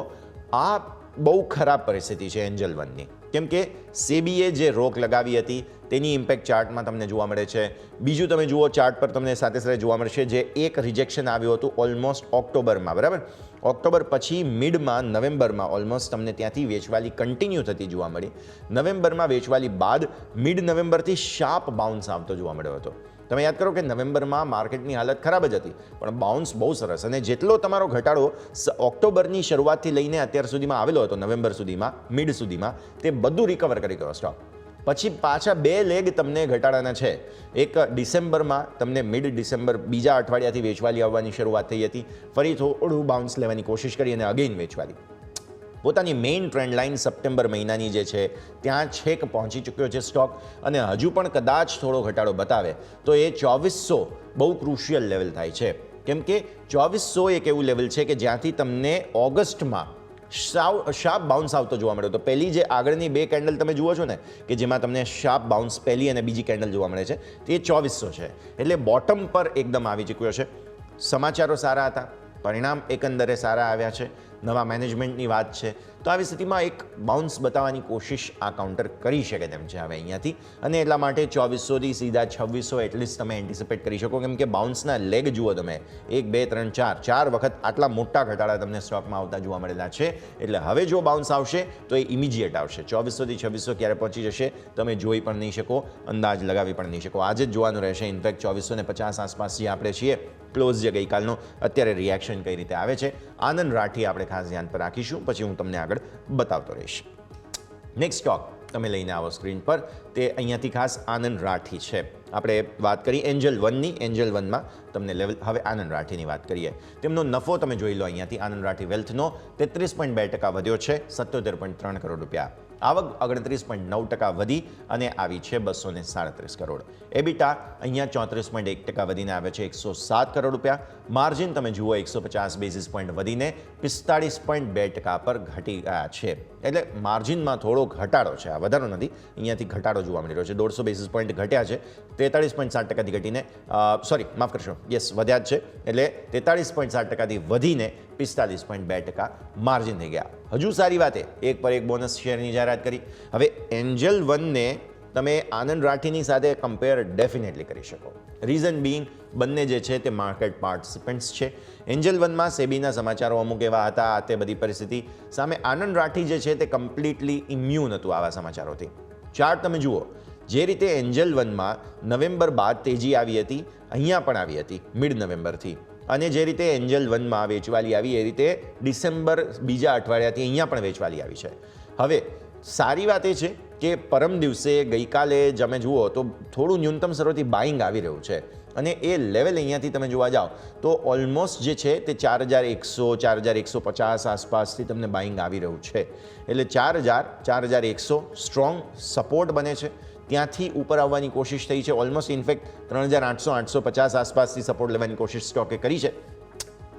આ બહુ ખરાબ પરિસ્થિતિ છે એન્જલ વનની, કેમ કે સેબીએ જે રોક લગાવી હતી તેની ઇમ્પેક્ટ ચાર્ટમાં તમને જોવા મળે છે. બીજું તમે જુઓ ચાર્ટ પર તમને સાથે સાથે જોવા મળશે જે એક રિજેક્શન આવ્યું હતું ઓલમોસ્ટ ઓક્ટોબરમાં, બરાબર. ઓક્ટોબર પછી મિડમાં નવેમ્બરમાં ઓલમોસ્ટ તમને ત્યાંથી વેચવાલી કન્ટિન્યુ થતી જોવા મળી. નવેમ્બરમાં વેચવાલી બાદ મિડ નવેમ્બરથી શાર્પ બાઉન્સ આવતો જોવા મળ્યો હતો. તમે યાદ કરો કે નવેમ્બરમાં માર્કેટની હાલત ખરાબ જ હતી, પણ બાઉન્સ બહુ સરસ. અને જેટલો તમારો ઘટાડો ઓક્ટોબરની શરૂઆતથી લઈને અત્યાર સુધીમાં આવેલો હતો, નવેમ્બર સુધીમાં, મિડ સુધીમાં, તે બધું રિકવર કરી ગયો સ્ટોક. પછી પાછા 2 લેગ તમને ઘટાડાના છે. એક ડિસેમ્બરમાં તમને મિડ ડિસેમ્બર બીજા અઠવાડિયાથી વેચવાલી આવવાની શરૂઆત થઈ હતી. ફરી થોડું બાઉન્સ લેવાની કોશિશ કરી અને અગેઇન વેચવાલી. પોતાની મેઇન ટ્રેન્ડ લાઇન સપ્ટેમ્બર મહિનાની જે છે ત્યાં છેક પહોંચી ચૂક્યો છે સ્ટોક અને હજુ પણ કદાચ થોડો ઘટાડો બતાવે તો એ 2400 બહુ ક્રુશિયલ લેવલ થાય છે. કેમ કે 2400 એક એવું લેવલ છે કે જ્યાંથી તમને ઓગસ્ટમાં શાર્પ બાઉન્સ આવતો જોવા મળ્યો. તો પહેલી જે આગળની 2 કેન્ડલ તમે જુઓ છો ને કે જેમાં તમને શાર્પ બાઉન્સ પહેલી અને બીજી કેન્ડલ જોવા મળે છે તે 2400 છે. એટલે બોટમ પર એકદમ આવી ચૂક્યો છે. સમાચારો સારા હતા, પરિણામ એકંદરે સારા આવ્યા છે, નવા મેનેજમેન્ટની વાત છે. તો આવી સ્થિતિમાં એક બાઉન્સ બતાવવાની કોશિશ આ કાઉન્ટર કરી શકે તેમ છે હવે અહીંયાથી. અને એટલા માટે 2400થી સીધા 2600 એટલીસ્ટ તમે એન્ટિસિપેટ કરી શકો, કેમ કે બાઉન્સના લેગ જુઓ તમે, 1 2 3 4 4 વખત આટલા મોટા ઘટાડા તમને સ્ટોકમાં આવતા જોવા મળેલા છે. એટલે હવે જો બાઉન્સ આવશે તો એ ઇમિજિએટ આવશે. 2400થી 2600 ક્યારે પહોંચી જશે તમે જોઈ પણ નહીં શકો, અંદાજ લગાવી પણ નહીં શકો. આજે જ જોવાનું રહેશે. ઇનફેક્ટ 2450 આસપાસ જે આપણે છીએ ક્લોઝ જે ગઈકાલનો, અત્યારે રિએક્શન કઈ રીતે આવે છે આનંદ રાઠી આપણે ખાસ ધ્યાન પર રાખીશું. પછી હું તમને આગળ બતાવતો રહીશ. નેક્સ્ટ સ્ટોક તમે લઈને આવો સ્ક્રીન પર, તે અહીંયાથી ખાસ આનંદ રાઠી છે. આપણે વાત કરી એન્જલ વનની. એન્જલ વનમાં તમને લેવલ, હવે આનંદ રાઠીની વાત કરીએ. તેમનો નફો તમે જોઈ લો અહીંયાથી. આનંદ રાઠી વેલ્થનો 33.2% વધ્યો છે 77.3 કરોડ રૂપિયા. આવક 38.9% વધી અને આવી છે 237 કરોડ. એબિટા અહીંયા 34.1% વધીને આવે છે 107 કરોડ રૂપિયા. માર્જિન તમે જુઓ 150 બેઝિસ પોઈન્ટ વધીને 45.2% પર ઘટી ગયા છે. એટલે માર્જિનમાં થોડો ઘટાડો છે, આ વધારો નથી. અહીંયાથી ઘટાડો જોવા મળી રહ્યો છે. 150 બેઝિસ પોઈન્ટ ઘટ્યા છે. 43.7%થી ઘટીને માફ કરશો, યસ, વધ્યા જ છે. એટલે 43.7%થી વધીને 45.2% માર્જિન થઈ ગયા. હજુ સારી વાત એક પર એક બોનસ શેરની જાહેરાત કરી. હવે એન્જલ વનને તમે આનંદ રાઠીની સાથે કમ્પેર ડેફિનેટલી કરી શકો. રીઝન બિંગ બંને જે છે તે માર્કેટ પાર્ટિસિપન્ટ્સ છે. એન્જલ વનમાં સેબીના સમાચારો અમુક એવા હતા, તે બધી પરિસ્થિતિ સામે આનંદ રાઠી જે છે તે કમ્પ્લીટલી ઇમ્યુન હતું આવા સમાચારોથી. ચાર્ટ તમે જુઓ, જે રીતે એન્જલ વનમાં નવેમ્બર બાદ તેજી આવી હતી, અહીંયા પણ આવી હતી મિડ નવેમ્બરથી. અને જે રીતે એન્જલ વનમાં વેચવાલી આવી એ રીતે ડિસેમ્બર બીજા અઠવાડિયાથી અહીંયા પણ વેચવાલી આવી છે. હવે સારી વાત એ છે કે પરમ દિવસે ગઈકાલે તમે જુઓ તો થોડું ન્યૂનતમ સ્તરોથી બાઇંગ આવી રહ્યું છે અને એ લેવલ અહીંયાથી તમે જોવા જાઓ તો ઓલમોસ્ટ જે છે તે 4100 4150 આસપાસથી તમને બાઇંગ આવી રહ્યું છે. એટલે 4100 સ્ટ્રોંગ સપોર્ટ બને છે. ત્યાંથી ઉપર આવવાની કોશિશ થઈ છે. ઓલમોસ્ટ ઇનફેક્ટ 3800 850 આસપાસથી સપોર્ટ લેવાની કોશિશ સ્ટોકે કરી છે.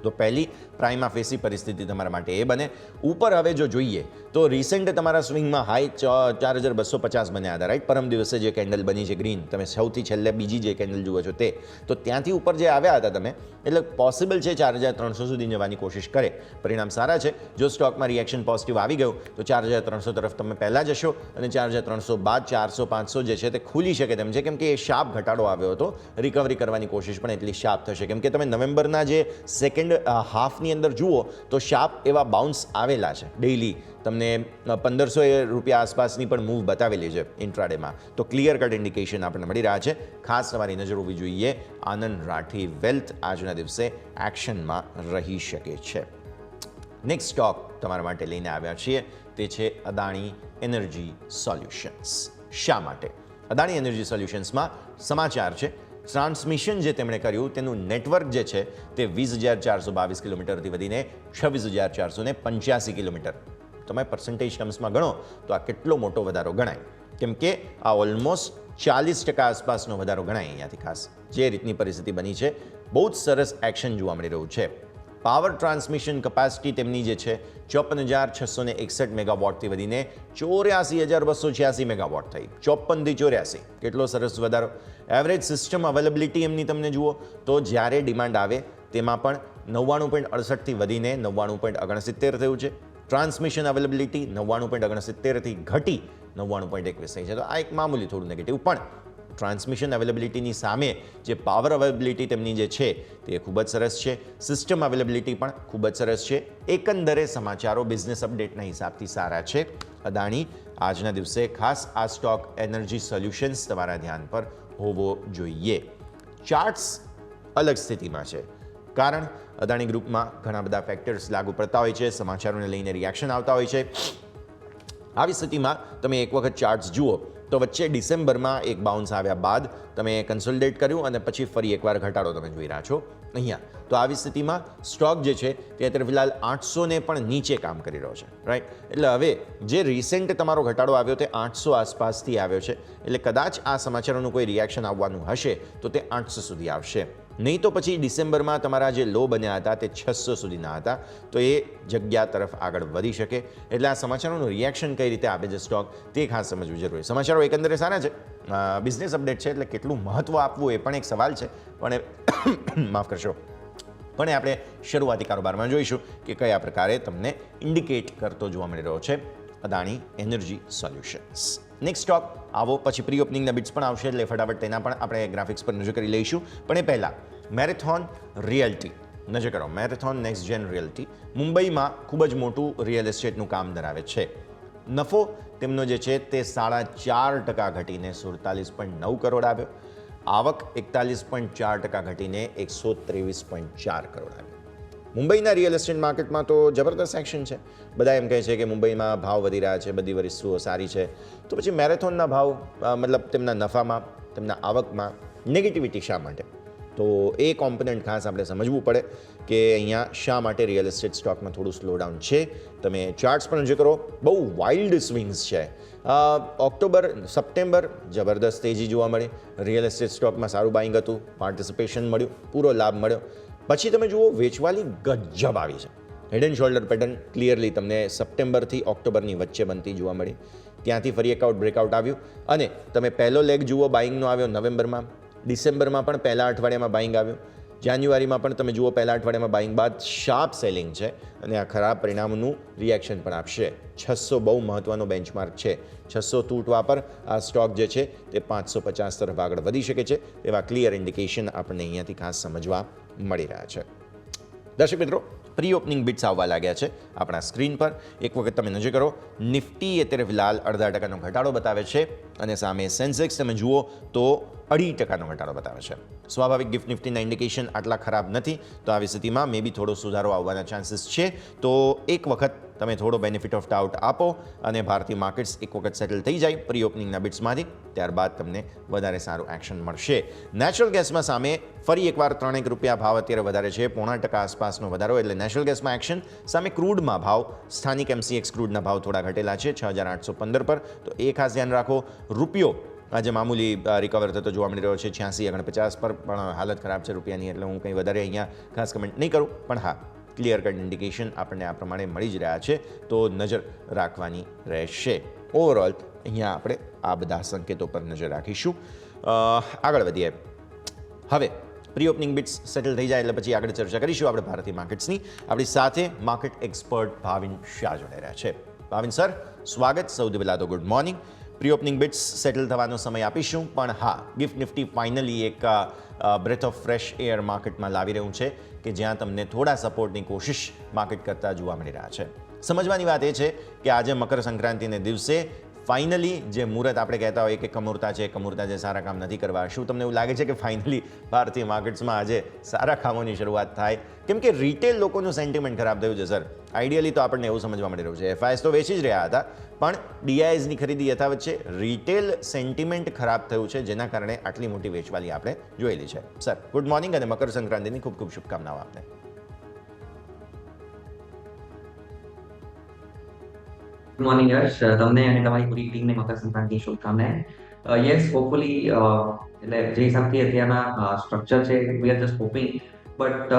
તો પહેલી પ્રાઇમા ફેસી પરિસ્થિતિ તમારા માટે એ બને. ઉપર હવે જો જોઈએ તો રિસેન્ટ તમારા સ્વિંગમાં હાઈ 4250 બન્યા હતા, રાઈટ? પરમ દિવસે જે કેન્ડલ બની છે ગ્રીન, તમે સૌથી છેલ્લે બીજી જે કેન્ડલ જુઓ છો તે, તો ત્યાંથી ઉપર જે આવ્યા હતા તમે, એટલે પોસિબલ છે 4300 સુધી જવાની કોશિશ કરે. પરિણામ સારા છે. જો સ્ટોકમાં રિએક્શન પોઝિટિવ આવી ગયું તો 4300 તરફ તમે પહેલાં જશો અને 4300 બાદ 400-500 જે છે તે ખુલી શકે તેમ છે, કેમ કે એ શાર્પ ઘટાડો આવ્યો હતો. રિકવરી કરવાની કોશિશ પણ એટલી શાર્પ થશે, કેમ કે તમે નવેમ્બરના જે સેકન્ડ હાફની અંદર જુઓ તો શાર્પ એવા બાઉન્સ આવેલા છે. ડેઇલી તમને 1500 રૂપિયા આસપાસની પણ મૂવ બતાવેલી છે ઇન્ટ્રાડેમાં. તો ક્લિયર કટ ઇન્ડિકેશન આપણને મળી રહ્યા છે. ખાસ તમારી નજર હોવી જોઈએ. આનંદ રાઠી વેલ્થ આજના દિવસે એક્શનમાં રહી શકે છે. નેક્સ્ટ સ્ટોક તમારા માટે લઈને આવ્યા છીએ તે છે અદાણી એનર્જી સોલ્યુશન્સ. શા માટે? અદાણી એનર્જી સોલ્યુશન્સમાં સમાચાર છે, ટ્રાન્સમિશન જે તેમણે કર્યું તેનું નેટવર્ક જે છે તે 20,422 કિલોમીટરથી વધીને 26,485 કિલોમીટર. તમે પર્સન્ટેજ ટર્મ્સમાં ગણો તો આ કેટલો મોટો વધારો ગણાય, કેમ કે આ ઓલમોસ્ટ 40% આસપાસનો વધારો ગણાય અહીંયાથી. ખાસ જે રીતની પરિસ્થિતિ બની છે, બહુ જ સરસ એક્શન જોવા મળી રહ્યું છે. પાવર ટ્રાન્સમિશન કેપેસિટી તેમની જે છે 54,661 મેગાવોટથી વધીને 84,286 મેગાવોટ થઈ. 54 થી 84, કેટલો સરસ વધારો. એવરેજ સિસ્ટમ અવેલેબિલિટી એમની તમને જુઓ તો જ્યારે ડિમાન્ડ આવે તેમાં પણ 99.68 થી વધીને 99.69 થયું છે. ટ્રાન્સમિશન અવેલેબિલિટી 99.69 થી ઘટી 99.21 થઈ છે. તો આ એક મામૂલી થોડું નેગેટિવ, પણ ટ્રાન્સમિશન અવેલેબિલિટીની સામે જે પાવર અવેલેબિલિટી તેમની જે છે તે ખૂબ જ સરસ છે. સિસ્ટમ અવેલેબિલિટી પણ ખૂબ જ સરસ છે. એકંદરે સમાચારો બિઝનેસ અપડેટના હિસાબથી સારા છે. અદાણી આજના દિવસે ખાસ આ સ્ટોક એનર્જી સોલ્યુશન્સ તમારા ધ્યાન પર હોવો જોઈએ. ચાર્ટ્સ અલગ સ્થિતિમાં છે, કારણ અદાણી ગ્રુપમાં ઘણા બધા ફેક્ટર્સ લાગુ પડતા હોય છે, સમાચારોને લઈને રિએક્શન આવતા હોય છે. આવી સ્થિતિમાં તમે એક વખત ચાર્ટ્સ જુઓ તો વચ્ચે ડિસેમ્બરમાં એક બાઉન્સ આવ્યા બાદ તમે કન્સોલિડેટ કર્યું અને પછી ફરી એકવાર ઘટાડો તમે જોઈ રહ્યા છો અહીંયા. તો આવી સ્થિતિમાં સ્ટોક જે છે તે અત્યારે ફિલહાલ 800 ને પણ નીચે કામ કરી રહ્યો છે, રાઈટ? એટલે હવે જે રિસેન્ટ તમારો ઘટાડો આવ્યો તે 800 આસપાસથી આવ્યો છે, એટલે કદાચ આ સમાચારોનું કોઈ રિએક્શન આવવાનું હશે તો તે 800 સુધી આવશે. નહીં તો પછી ડિસેમ્બરમાં તમારા જે લો બન્યા હતા તે 600 સુધીના હતા, તો એ જગ્યા તરફ આગળ વધી શકે. એટલે આ સમાચારોનું રિએક્શન કઈ રીતે આપે છે સ્ટોક તે ખાસ સમજવું જરૂરી. સમાચારો એકંદરે સારા છે. બિઝનેસ અપડેટ છે એટલે કેટલું મહત્ત્વ આપવું એ પણ એક સવાલ છે, પણ માફ કરશો, પણ આપણે શરૂઆતી કારોબારમાં જોઈશું કે કયા પ્રકારે તમને ઇન્ડિકેટ કરતો જોવા મળી રહ્યો છે Adani energy solutions. Next stock આવો, પછી પ્રી ઓપનિંગના બિટ્સ પણ આવશે, એટલે ફટાફટ તેના પણ આપણે ગ્રાફિક્સ પર નજર કરી લઈશું. પણ એ પહેલાં મેરેથોન રિયલ્ટી નજર કરો. મેરેથોન નેક્સ્ટ જેન રિયલ્ટી મુંબઈમાં ખૂબ જ મોટું રિયલ એસ્ટેટનું કામ ધરાવે છે. નફો તેમનો જે છે તે 4.5% ઘટીને 47.9 કરોડ આવ્યો. આવક 41.4% ઘટીને 123.4 કરોડ આવ્યો. મુંબઈના રિયલ એસ્ટેટ માર્કેટમાં તો જબરદસ્ત એક્શન છે. બધા એમ કહે છે કે મુંબઈમાં ભાવ વધી રહ્યા છે, બધી વસ્તુઓ સારી છે, તો પછી મેરેથોનના ભાવ મતલબ તેમના નફામાં, તેમના આવકમાં નેગેટિવિટી શા માટે? તો એ કોમ્પોનન્ટ ખાસ આપણે સમજવું પડે કે અહીંયા શા માટે રિયલ એસ્ટેટ સ્ટોકમાં થોડું સ્લોડાઉન છે. તમે ચાર્ટ્સ પણ જે કરો, બહુ વાઇલ્ડ સ્વિંગ્સ છે. ઓક્ટોબર સપ્ટેમ્બર જબરદસ્ત તેજી જોવા મળી. રિયલ એસ્ટેટ સ્ટોકમાં સારું બાઇંગ હતું, પાર્ટિસિપેશન મળ્યું, પૂરો લાભ મળ્યો. પછી તમે જુઓ વેચવાલી ગજબ આવી છે. Head and shoulder pattern clearly તમને સપ્ટેમ્બરથી ઓક્ટોબરની વચ્ચે બનતી જોવા મળી. ત્યાંથી ફરી એકઆઉટ બ્રેકઆઉટ આવ્યું અને તમે પહેલો લેગ જુઓ બાઇંગનો આવ્યો નવેમ્બરમાં. ડિસેમ્બરમાં પણ પહેલા અઠવાડિયામાં બાઇંગ આવ્યું. જાન્યુઆરીમાં પણ તમે જુઓ પહેલા અઠવાડિયામાં બાઇંગ બાદ શાર્પ સેલિંગ છે અને આ ખરાબ પરિણામનું રિએક્શન પણ આપશે. 600 બહુ મહત્ત્વનો બેન્ચમાર્ક છે. 600 તૂટવા પર આ સ્ટોક જે છે તે 550 તરફ આગળ વધી શકે છે. એવા ક્લિયર ઇન્ડિકેશન આપણને અહીંયાથી ખાસ સમજવા મળી રહ્યા છે. દર્શક મિત્રો, પ્રી ઓપનિંગ બિટ્સ આવવા લાગ્યા છે આપણા સ્ક્રીન પર. એક વખત તમે નજર કરો. નિફ્ટી અત્યારે ફિલહાલ 0.5% ઘટાડો બતાવે છે અને સામે સેન્સેક્સ તમે જુઓ તો 2.5% ઘટાડો બતાવે છે. સ્વાભાવિક ગિફ્ટ નિફ્ટીના ઇન્ડિકેશન આટલા ખરાબ નથી, તો આવી સ્થિતિમાં મે બી થોડો સુધારો આવવાના ચાન્સીસ છે. તો એક વખત તમે થોડો બેનિફિટ ઓફ ડાઉટ આપો અને ભારતીય માર્કેટ્સ એક વખત સેટલ થઈ જાય પ્રી ઓપનિંગના બિટ્સમાંથી, ત્યારબાદ તમને વધારે સારું એક્શન મળશે. નેચરલ ગેસમાં સામે ફરી એકવાર 3 રૂપિયા ભાવ અત્યારે વધારે છે, 0.5% આસપાસનો વધારો. એટલે નેચરલ ગેસમાં એક્શન સામે ક્રૂડમાં ભાવ, સ્થાનિક MCX ક્રૂડના ભાવ થોડા ઘટેલા છે 6,815 પર. તો એ ખાસ ધ્યાન રાખો. રૂપિયો આજે મામૂલી રિકવર થતો જોવા મળી રહ્યો છે 86.50 પર, પણ હાલત ખરાબ છે રૂપિયાની, એટલે હું કંઈ વધારે અહીંયા ખાસ કમેન્ટ નહીં કરું. પણ હા, ક્લિયર કટ ઇન્ડિકેશન આપણને આ પ્રમાણે મળી જ રહ્યા છે, તો નજર રાખવાની રહેશે. ઓવરઓલ અહીંયા આપણે આ બધા સંકેતો પર નજર રાખીશું. આગળ વધીએ. હવે પ્રી ઓપનિંગ બિટ્સ સેટલ થઈ જાય એટલે પછી આગળ ચર્ચા કરીશું આપણે ભારતીય માર્કેટ્સની. આપણી સાથે માર્કેટ એક્સપર્ટ ભાવિન શાહ જોડાઈ રહ્યા છે. ભાવિન સર, સ્વાગત. સૌથી પહેલાં તો good morning. Pre opening bits settle થવાનો સમય આપીશું, પણ હા, ગિફ્ટ નિફ્ટી ફાઇનલી એક બ્રેથ ઓફ ફ્રેશ એર માર્કેટમાં લાવી રહ્યું છે કે જ્યાં તમને થોડા સપોર્ટની કોશિશ માર્કેટ કરતા જોવા મળી રહ્યા છે. સમજવાની વાત એ છે કે આજે મકર સંક્રાંતિને દિવસે ફાઇનલી જે મુહૂર્ત આપણે કહેતા હોઈએ કે કમૂરતા છે, કમૂરતા જે સારા કામ નથી કરવા, શું તમને એવું લાગે છે કે ફાઇનલી ભારતીય માર્કેટ્સમાં આજે સારા કામોની શરૂઆત થાય? કેમ કે રિટેલ લોકોનું સેન્ટિમેન્ટ ખરાબ થયું છે સર. આઈડિયલી તો આપણને એવું સમજવા મળી રહ્યું છે એફઆઈએસ તો વેચી જ રહ્યા હતા, પણ ડીઆઈએસની ખરીદી યથાવત છે. રિટેલ સેન્ટિમેન્ટ ખરાબ થયું છે, જેના કારણે આટલી મોટી વેચવાલી આપણે જોયેલી છે. સર, ગુડ મોર્નિંગ અને મકર સંક્રાંતિની ખૂબ ખૂબ શુભકામનાઓ આપને. ગુડ મોર્નિંગ યશ, તમને અને તમારી પૂરી ટીમને મકર સંક્રાંતિની શુભકામનાएं. યસ, હોપફુલી એટલે જે હિસાબથી અત્યારના સ્ટ્રક્ચર છે, we are just hoping, but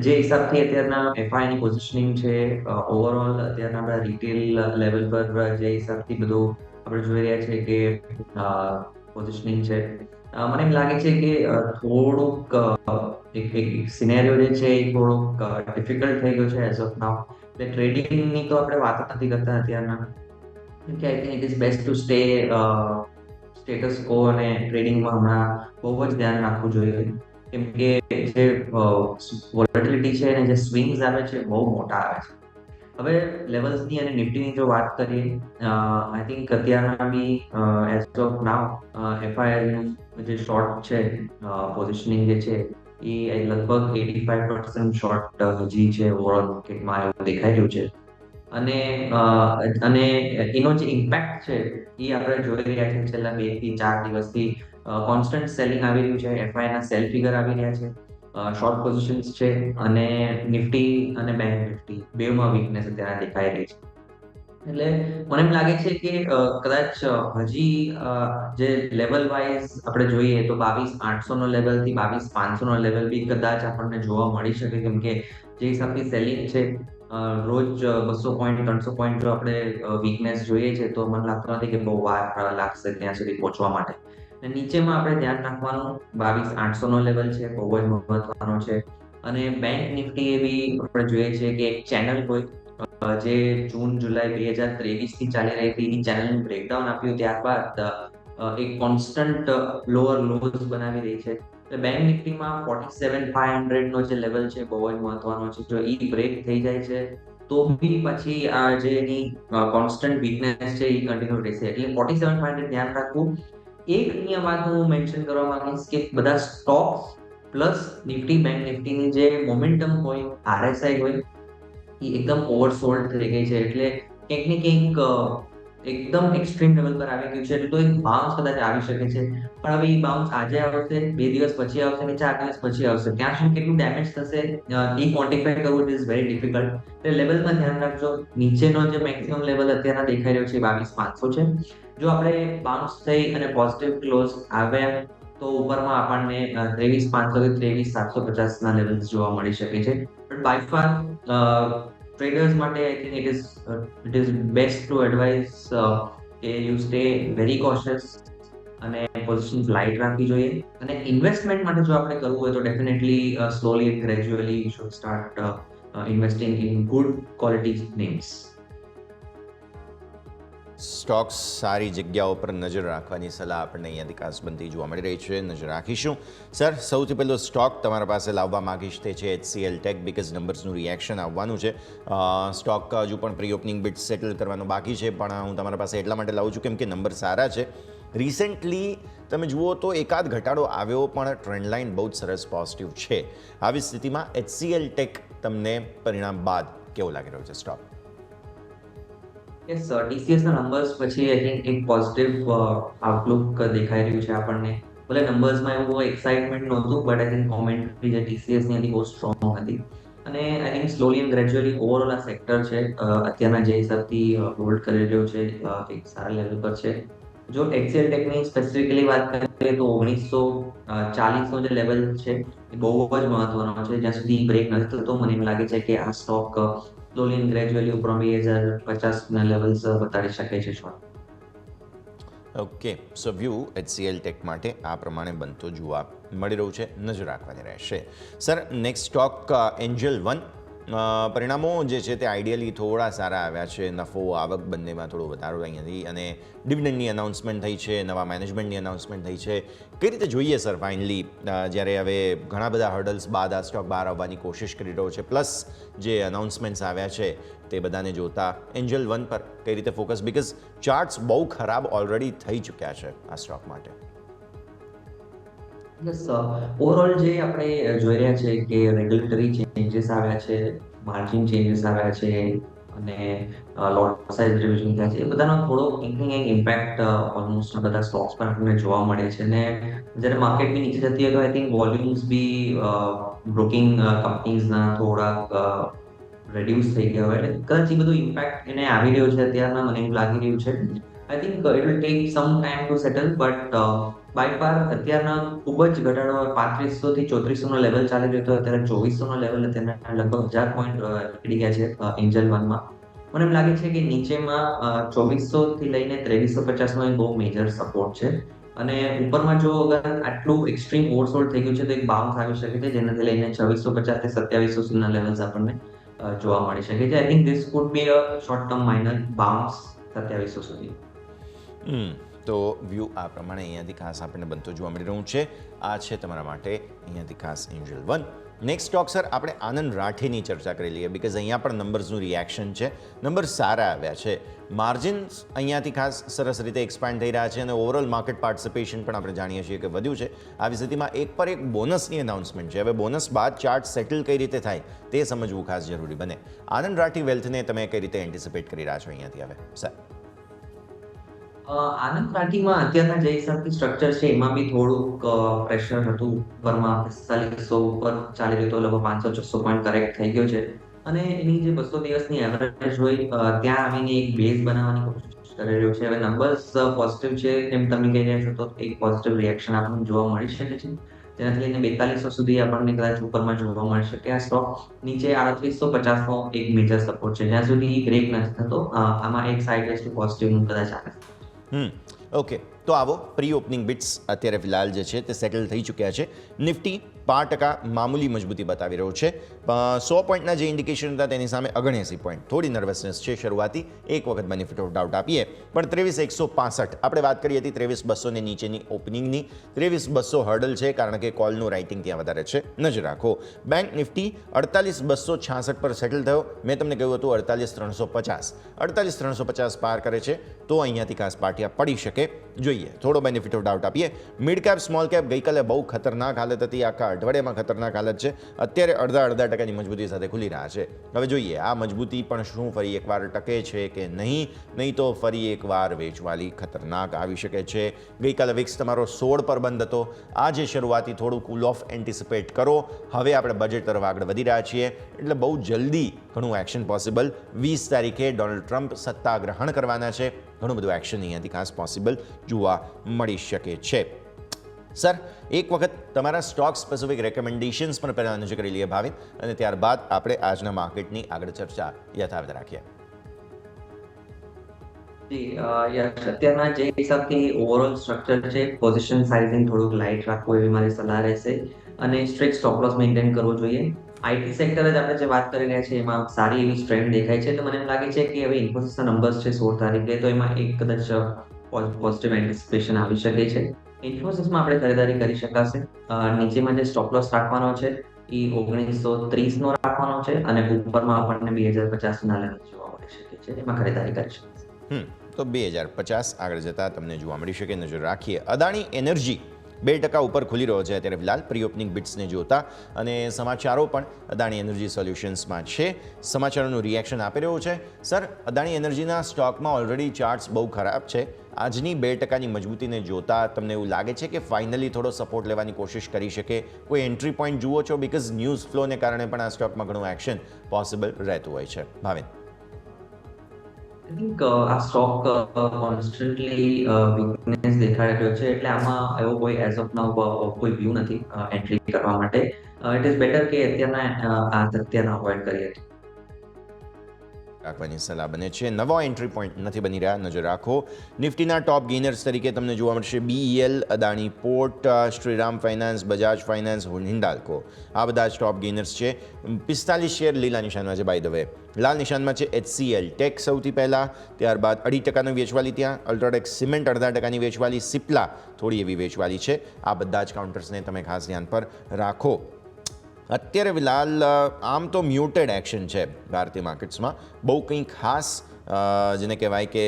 જે હિસાબથી અત્યારના એફઆઈની પોઝિશનિંગ છે, ઓવરઓલ અત્યારના આપણા રિટેલ લેવલ પર જે હિસાબથી બધું આપણે જોઈ રહ્યા છે કે પોઝિશનિંગ છે, મને એમ લાગે છે કે થોડુંક એક સિનેરિયો જે છે એ થોડુંક ડિફિકલ્ટ થઈ ગયો છે એઝ ઓફ નાઉ. એટલે ટ્રેડિંગની તો આપણે વાત નથી કરતા અત્યારના, કે આઈ think it is best to stay status કો, અને ટ્રેડિંગમાં હમણાં બહુ જ ધ્યાન રાખવું જોઈએ, કેમ કે જે વોલેટિલિટી છે અને જે સ્વિંગ્સ આવે છે બહુ મોટા આવે છે. હવે લેવલ્સની અને નિફ્ટીની જો વાત કરીએ, આઈ થિંક અત્યારના બી એઝ ઓફ નાવ એફઆઈઆરનું જે શોર્ટ છે, પોઝિશનિંગ જે છે એ લગભગ 85% શોર્ટ હજી છે ઓવરઓલ માર્કેટમાં, એવું દેખાઈ રહ્યું છે. અને એનો જે ઇમ્પેક્ટ છે એ આપણે જોઈ રહ્યા છીએ છેલ્લા 2 થી 4 દિવસથી. કોન્સ્ટન્ટ સેલિંગ આવી રહ્યું છે, એફઆઈના સેલ ફિગર આવી રહ્યા છે, શોર્ટ પોઝિશન્સ છે, અને નિફ્ટી અને બેંક નિફ્ટી બેમાં વીકનેસ અત્યારે દેખાઈ રહી છે. એટલે મને એમ લાગે છે કે કદાચ હજી જે લેવલ વાઇઝ આપણે જોઈએ તો 22,800 નો લેવલ થી 22,500 નો લેવલ બી કદાચ આપણને જોવા મળી શકે, કેમ કે જે હિસાબથી સેલિંગ છે રોજ 200 પોઈન્ટ 300 પોઈન્ટ જો આપણે વીકનેસ જોઈએ છે, તો મને લાગતું નથી કે બહુ વાર લાગશે ત્યાં સુધી પહોંચવા માટે. અને નીચેમાં આપણે ધ્યાન રાખવાનું 22,800 નો લેવલ છે, બહુ જ મહત્વનો છે. અને બેંક નિફ્ટી એ બી આપણે જોઈએ છે કે એક ચેનલ હોય જે જૂન જુલાઈ 2023 થી ચાલી રહી હતી, એની ચેનલનું બ્રેકડાઉન આપ્યું, ત્યારબાદ એક કોન્સ્ટન્ટ લોઅર લોઝ બનાવી રહી છે. એટલે બેંક નિફ્ટીમાં 47,500 નો જે લેવલ છે બહુ જ મહત્વનો છે. જો એ બ્રેક થઈ જાય છે તો બી પછી આ જે એની કોન્સ્ટન્ટ વીકનેસ છે એ કન્ટિન્યુ રહેશે. એટલે 47,500 ધ્યાન રાખવું. એક અહીંયા વાત હું મેન્શન કરવા માંગીશ કે બધા સ્ટોક્સ પ્લસ નિફ્ટી બેંક નિફ્ટીની જે મોમેન્ટમ હોય, આરએસઆઈ હોય, એ એકદમ ઓવરસોલ્ડ થઈ ગઈ છે. એટલે કંઈક ને કંઈક એકદમ એક્સ્ટ્રીમ લેવલ પર આવી ગયું છે. એટલે તો એક બાઉન્સ કદાચ આવી શકે છે, પણ હવે એ બાઉન્સ આજે આવશે, 2 દિવસ પછી આવશે કે 4 દિવસ પછી આવશે, ત્યાં સુધી કેટલું ડેમેજ થશે એ ક્વોન્ટિફાઈ કરવું ઇટ ઇઝ વેરી ડિફિકલ્ટ. એટલે લેવલમાં ધ્યાન રાખજો. નીચેનો જે મેક્સિમમ લેવલ અત્યારે દેખાઈ રહ્યો છે 22,500 છે. જો આપણે બાઉન્સ થઈ અને પોઝિટિવ ક્લોઝ આવ્યા તો ઉપરમાં આપણને 23,500 થી 23,750 ના લેવલ્સ જોવા મળી શકે છે. બટ બાય ફાર ટ્રેડર્સ માટે I think it is best to advise કે યુ સ્ટે વેરી કોશિયસ અને પોઝિશન્સ લાઇટ રાખવી જોઈએ. અને ઇન્વેસ્ટમેન્ટ માટે જો આપણે કરવું હોય તો definitely slowly and gradually you should start investing in good quality names. Stocks સારી જગ્યાઓ પર નજર રાખવાની સલાહ આપણને અહીંયાથી ખાસ બનતી જોવા મળી રહી છે. નજર રાખીશું. સર, સૌથી પહેલો સ્ટોક તમારા પાસે લાવવા માંગીશ તે છે HCL ટેક, બીકોઝ નંબર્સનું રિએક્શન આવવાનું છે. સ્ટોક હજુ પણ પ્રી ઓપનિંગ બિટ સેટલ કરવાનું બાકી છે, પણ હું તમારા પાસે એટલા માટે લાવું છું કેમ કે નંબર સારા છે. રિસેન્ટલી તમે જુઓ તો એકાદ ઘટાડો આવ્યો, પણ ટ્રેન્ડ લાઇન બહુ જ સરસ પોઝિટિવ છે. આવી સ્થિતિમાં HCL ટેક તમને પરિણામ બાદ કેવો લાગી રહ્યો છે સ્ટોક? યસ, ટીસીએસના નંબર્સ પછી આઈ થિંક એક પોઝિટિવ આઉટલુક દેખાઈ રહ્યું છે આપણને. ભલે નંબર્સમાં એવું બહુ એક્સાઇટમેન્ટ નહોતું, બટ આઈ થિંક કોમેન્ટ્રી જે ટીસીએસની હતી બહુ સ્ટ્રોંગ હતી. અને I think slowly and gradually overall આ સેક્ટર છે અત્યારના જે હિસાબથી હોલ્ડ કરી રહ્યો છે એક સારા લેવલ પર છે. જો એક્સેલ ટેકની સ્પેસિફિકલી વાત કરીએ તો 1940 નો જે લેવલ છે એ બહુ જ મહત્વનો છે. જ્યાં સુધી બ્રેક નથી થતો મને એમ લાગે છે કે આ સ્ટોક સ્લોલી એન્ડ ગ્રેજ્યુઅલી ઉપર 2050 ના લેવલ્સ બતાડી શકે છે શોર્ટ. ઓકે, સો વ્યૂ HCL ટેક માટે આ પ્રમાણે બનતો જોવા મળી રહ્યું છે, નજર રાખવાની રહેશે. Sir, next stock Angel one. પરિણામો જે છે તે આઈડિયલી થોડા સારા આવ્યા છે, નફો આવક બંનેમાં થોડો વધારો અહીંયાથી, અને ડિવિડન્ડની અનાઉન્સમેન્ટ થઈ છે, નવા મેનેજમેન્ટની અનાઉન્સમેન્ટ થઈ છે. કઈ રીતે જોઈએ સર ફાઇનલી, જ્યારે હવે ઘણા બધા હર્ડલ્સ બાદ આ સ્ટોક બહાર આવવાની કોશિશ કરી રહ્યો છે, પ્લસ જે અનાઉન્સમેન્ટ્સ આવ્યા છે તે બધાને જોતા એન્જલ વન પર કઈ રીતે ફોકસ, બિકોઝ ચાર્ટ્સ બહુ ખરાબ ઓલરેડી થઈ ચૂક્યા છે આ સ્ટોક માટે? યસ, ઓવરઓલ જે આપણે જોઈ રહ્યા છે કે રેગ્યુલેટરી ચેન્જીસ આવ્યા છે, માર્જિન ચેન્જીસ આવ્યા છે અને લોટ સાઇઝ રિવિઝન થયા છે, એ બધાનો થોડો કંઈક ને કંઈક ઇમ્પેક્ટ ઓલમોસ્ટ બધા સ્ટોક્સ પર આપણને જોવા મળે છે. અને જ્યારે માર્કેટ બી નીચે જતી હોય તો I think volumes be broking કંપનીઝના થોડાક રેડ્યુસ થઈ ગયા હોય, એટલે કદાચ એ બધું ઇમ્પેક્ટ એને આવી રહ્યો છે અત્યારના, મને એવું લાગી રહ્યું છે. I think it will take some time to settle, but by far અત્યારના ખૂબ જ ઘટાડો 3500 થી 3400 નો લેવલ ચાલી રહ્યો હતો, અત્યારે 2400 નો લેવલ, અત્યારે લગભગ 1000 પોઈન્ટ નીકળી ગયા છે એન્જલ વનમાં. મને એમ લાગે છે કે નીચેમાં 2400 થી લઈને 2350 નો એક બહુ મેજર સપોર્ટ છે. અને ઉપરમાં જો અગર આટલું એક્સ્ટ્રીમ ઓવરસોલ્ડ થઈ ગયું છે તો એક બાઉન્સ આવી શકે છે, જેનાથી લઈને 2650 થી 2700 સુધીના લેવલ્સ આપણને જોવા મળી શકે છે. I think this food B a short term minor bounce 2700 સુધી. તો વ્યૂ આ પ્રમાણે અહીંયાથી ખાસ આપણને બનતો જોવા મળી રહ્યું છે. આ છે તમારા માટે અહીંયાથી ખાસ Angel one. Next stock sir, આપણે આનંદ રાઠીની ચર્ચા કરી લઈએ, બિકોઝ અહીંયા પણ નંબર્સનું રિએક્શન છે, નંબર સારા આવ્યા છે, માર્જિન્સ અહીંયાથી ખાસ સરસ રીતે એક્સપાન્ડ થઈ રહ્યા છે, અને ઓવરઓલ માર્કેટ પાર્ટિસિપેશન પણ આપણે જાણીએ છીએ કે વધ્યું છે. આવી સ્થિતિમાં એક પર એક બોનસની અનાઉન્સમેન્ટ છે. હવે બોનસ બાદ ચાર્ટ સેટલ કઈ રીતે થાય તે સમજવું ખાસ જરૂરી બને. આનંદ રાઠી વેલ્થને તમે કઈ રીતે એન્ટિસિપેટ કરી રહ્યા છો અહીંયાથી હવે સર? આનંદ રાઠીમાં અત્યારના જે હિસાબથી સ્ટ્રક્ચર છે એમાં બી થોડુંક પ્રેશર હતું. ઉપરમાં 4500 ઉપર ચાલી રહ્યું હતું, લગભગ 500-600 પોઈન્ટ કરેક્ટ થઈ ગયો છે. અને એની જે 200 દિવસની એવરેજ હોય ત્યાં આવીને એક બેઝ બનાવવાની કોશિશ કરી રહ્યો છે. હવે નંબર્સ પોઝિટિવ છે એમ તમે કહી રહ્યા છો તો એક પોઝિટિવ રિએક્શન આપણને જોવા મળી શકે છે, જેનાથી લઈને 4200 સુધી આપણને કદાચ ઉપરમાં જોવા મળી શકે. આ સ્ટોક નીચે 3850 નો એક મેજર સપોર્ટ છે, જ્યાં સુધી બ્રેક નથી થતો આમાં એક સાઇડ વેઝ ટુ પોઝિટિવ કદાચ આવે. ઓકે, તો આવો પ્રી ઓપનિંગ બિટ્સ અત્યારે ફિલહાલ જે છે તે સેટલ થઈ ચૂક્યા છે. નિફ્ટી 5% મામૂલી મજબૂતી બતાવી રહ્યો છે. 100 પોઈન્ટના જે ઇન્ડિકેશન હતા તેની સામે 79 પોઈન્ટ, થોડી નર્વસનેસ છે શરૂઆતી, એક વખત બેનિફિટ ઓફ ડાઉટ આપીએ. પણ 23165 આપણે વાત કરી હતી 23200 ની નીચેની ઓપનિંગની. 23200 હર્ડલ છે, કારણ કે કોલનું રાઇટિંગ ત્યાં વધારે છે, નજર રાખો. બેંક નિફ્ટી 48266 પર સેટલ થયો. મેં તમને કહ્યું હતું 48350. 48350 પાર કરે છે તો અહીંયાથી ખાસ પાટિયા પડી શકે, જોઈએ. થોડો બેનિફિટ ઓફ ડાઉટ આપીએ. મિડ કેપ સ્મોલ કેપ ગઈકાલે બહુ ખતરનાક હાલત હતી, આખા અઠવાડિયામાં ખતરનાક હાલત છે, અત્યારે અડધા ટકાની મજબૂતી સાથે ખુલી રહ્યા છે. હવે જોઈએ આ મજબૂતી પણ શું ફરી એકવાર ટકે છે કે નહીં તો ફરી એકવાર વેચવાલી ખતરનાક આવી શકે છે. ગઈકાલે વિક્સ તમારો 16 પર બંધ હતો, આજે શરૂઆતી થોડું કૂલ ઓફ એન્ટિસિપેટ કરો. હવે આપણે બજેટ તરફ આગળ વધી રહ્યા છીએ, એટલે બહુ જલ્દી ઘણું એક્શન પોસિબલ. 20 તારીખે ડોનાલ્ડ ટ્રમ્પ સત્તા ગ્રહણ કરવાના છે, ઘણું બધું એક્શન અહીંયાથી ખાસ પોસિબલ જોવા મળી શકે છે. સર, એક વખત તમારા સ્ટોક સ્પેસિફિક રેકમેન્ડેશન્સ પણ પહેલાં નજર કરી લઈએ ભાવિન, અને ત્યારબાદ આપણે આજના માર્કેટની આગળ ચર્ચા યથાવત રાખીએ. અત્યારના જે હિસાબથી ઓવરઓલ સ્ટ્રક્ચર છે, પોઝિશન સાઇઝિંગ થોડુંક લાઇટ રાખવું એવી મારી સલાહ રહેશે, અને સ્ટ્રિક્ટ સ્ટોપ લોસ મેન્ટેન કરવો જોઈએ. આઈટી સેક્ટર જ આપણે જે વાત કરી રહ્યા છીએ એમાં સારી એવી સ્ટ્રેન્ડ દેખાય છે, એટલે મને એમ લાગે છે કે હવે ઇન્ફોસિસના નંબર્સ છે 16 તારીખે, તો એમાં એક કદાચ પોઝિટિવ એન્ટિસિપેશન આવી શકે છે. ઇન્ફોસિસમાં આપણે ખરીદારી કરી શકાશે. નીચેમાં જે સ્ટોપ લોસ રાખવાનો છે એ 1930 નો રાખવાનો છે, અને ઉપરમાં આપણને 2050 ના લેવલ જોવા મળી શકે છે, એમાં ખરીદારી કરી શકાશે. તો 2050 આગળ જતા તમને જોવા મળી શકે, નજર રાખીએ. અદાણી એનર્જી 2% ઉપર ખુલી રહ્યો છે અત્યારે ફિલહાલ પ્રી ઓપનિંગ બિટ્સને જોતા, અને સમાચારો પણ અદાણી એનર્જી સોલ્યુશન્સમાં છે, સમાચારોનું રિએક્શન આપી રહ્યું છે. સર, અદાણી એનર્જીના સ્ટોકમાં ઓલરેડી ચાર્ટ્સ બહુ ખરાબ છે. આજની 2%ની મજબૂતીને જોતા તમને એવું લાગે છે કે ફાઇનલી થોડો સપોર્ટ લેવાની કોશિશ કરી શકે? કોઈ એન્ટ્રી પોઈન્ટ જુઓ છો? બિકોઝ ન્યૂઝ ફ્લોને કારણે પણ આ સ્ટોકમાં ઘણું એક્શન પોસિબલ રહેતું હોય છે. ભાવિન? આઈ થિંક આ સ્ટોક કોન્સ્ટન્ટલી વીકનેસ દેખાડી રહ્યો છે, એટલે આમાં એવો કોઈ એઝ ઓફ નાઉ કોઈ વ્યૂ નથી એન્ટ્રી કરવા માટે. ઇટ ઇઝ બેટર કે અત્યારના અવોઇડ કરીએ. રાખવાની સલાહ બને છે. નવા એન્ટ્રી પોઈન્ટ નથી બની રહ્યા, નજર રાખો. નિફ્ટીના ટોપ ગેઇનર્સ તરીકે તમને જોવા મળશે BEL, Adani port, Shriram finance, Bajaj finance, Hindalco. આ બધા જ ટોપ ગેઇનર્સ છે. 45 શેર લીલા નિશાનમાં છે બાય ધ વે. લાલ નિશાનમાં છે HCL ટેક સૌથી પહેલાં, ત્યારબાદ 2.5% વેચવાલી ત્યાં, અલ્ટ્રાટેક સિમેન્ટ 0.5% વેચવાલી, સિપ્લા થોડી એવી વેચવાલી છે. આ બધા જ કાઉન્ટર્સને તમે ખાસ ધ્યાન પર રાખો. અત્યારે ફિલહાલ આમ તો મ્યુટેડ એક્શન છે ભારતીય માર્કેટ્સમાં. બહુ કંઈ ખાસ જેને કહેવાય કે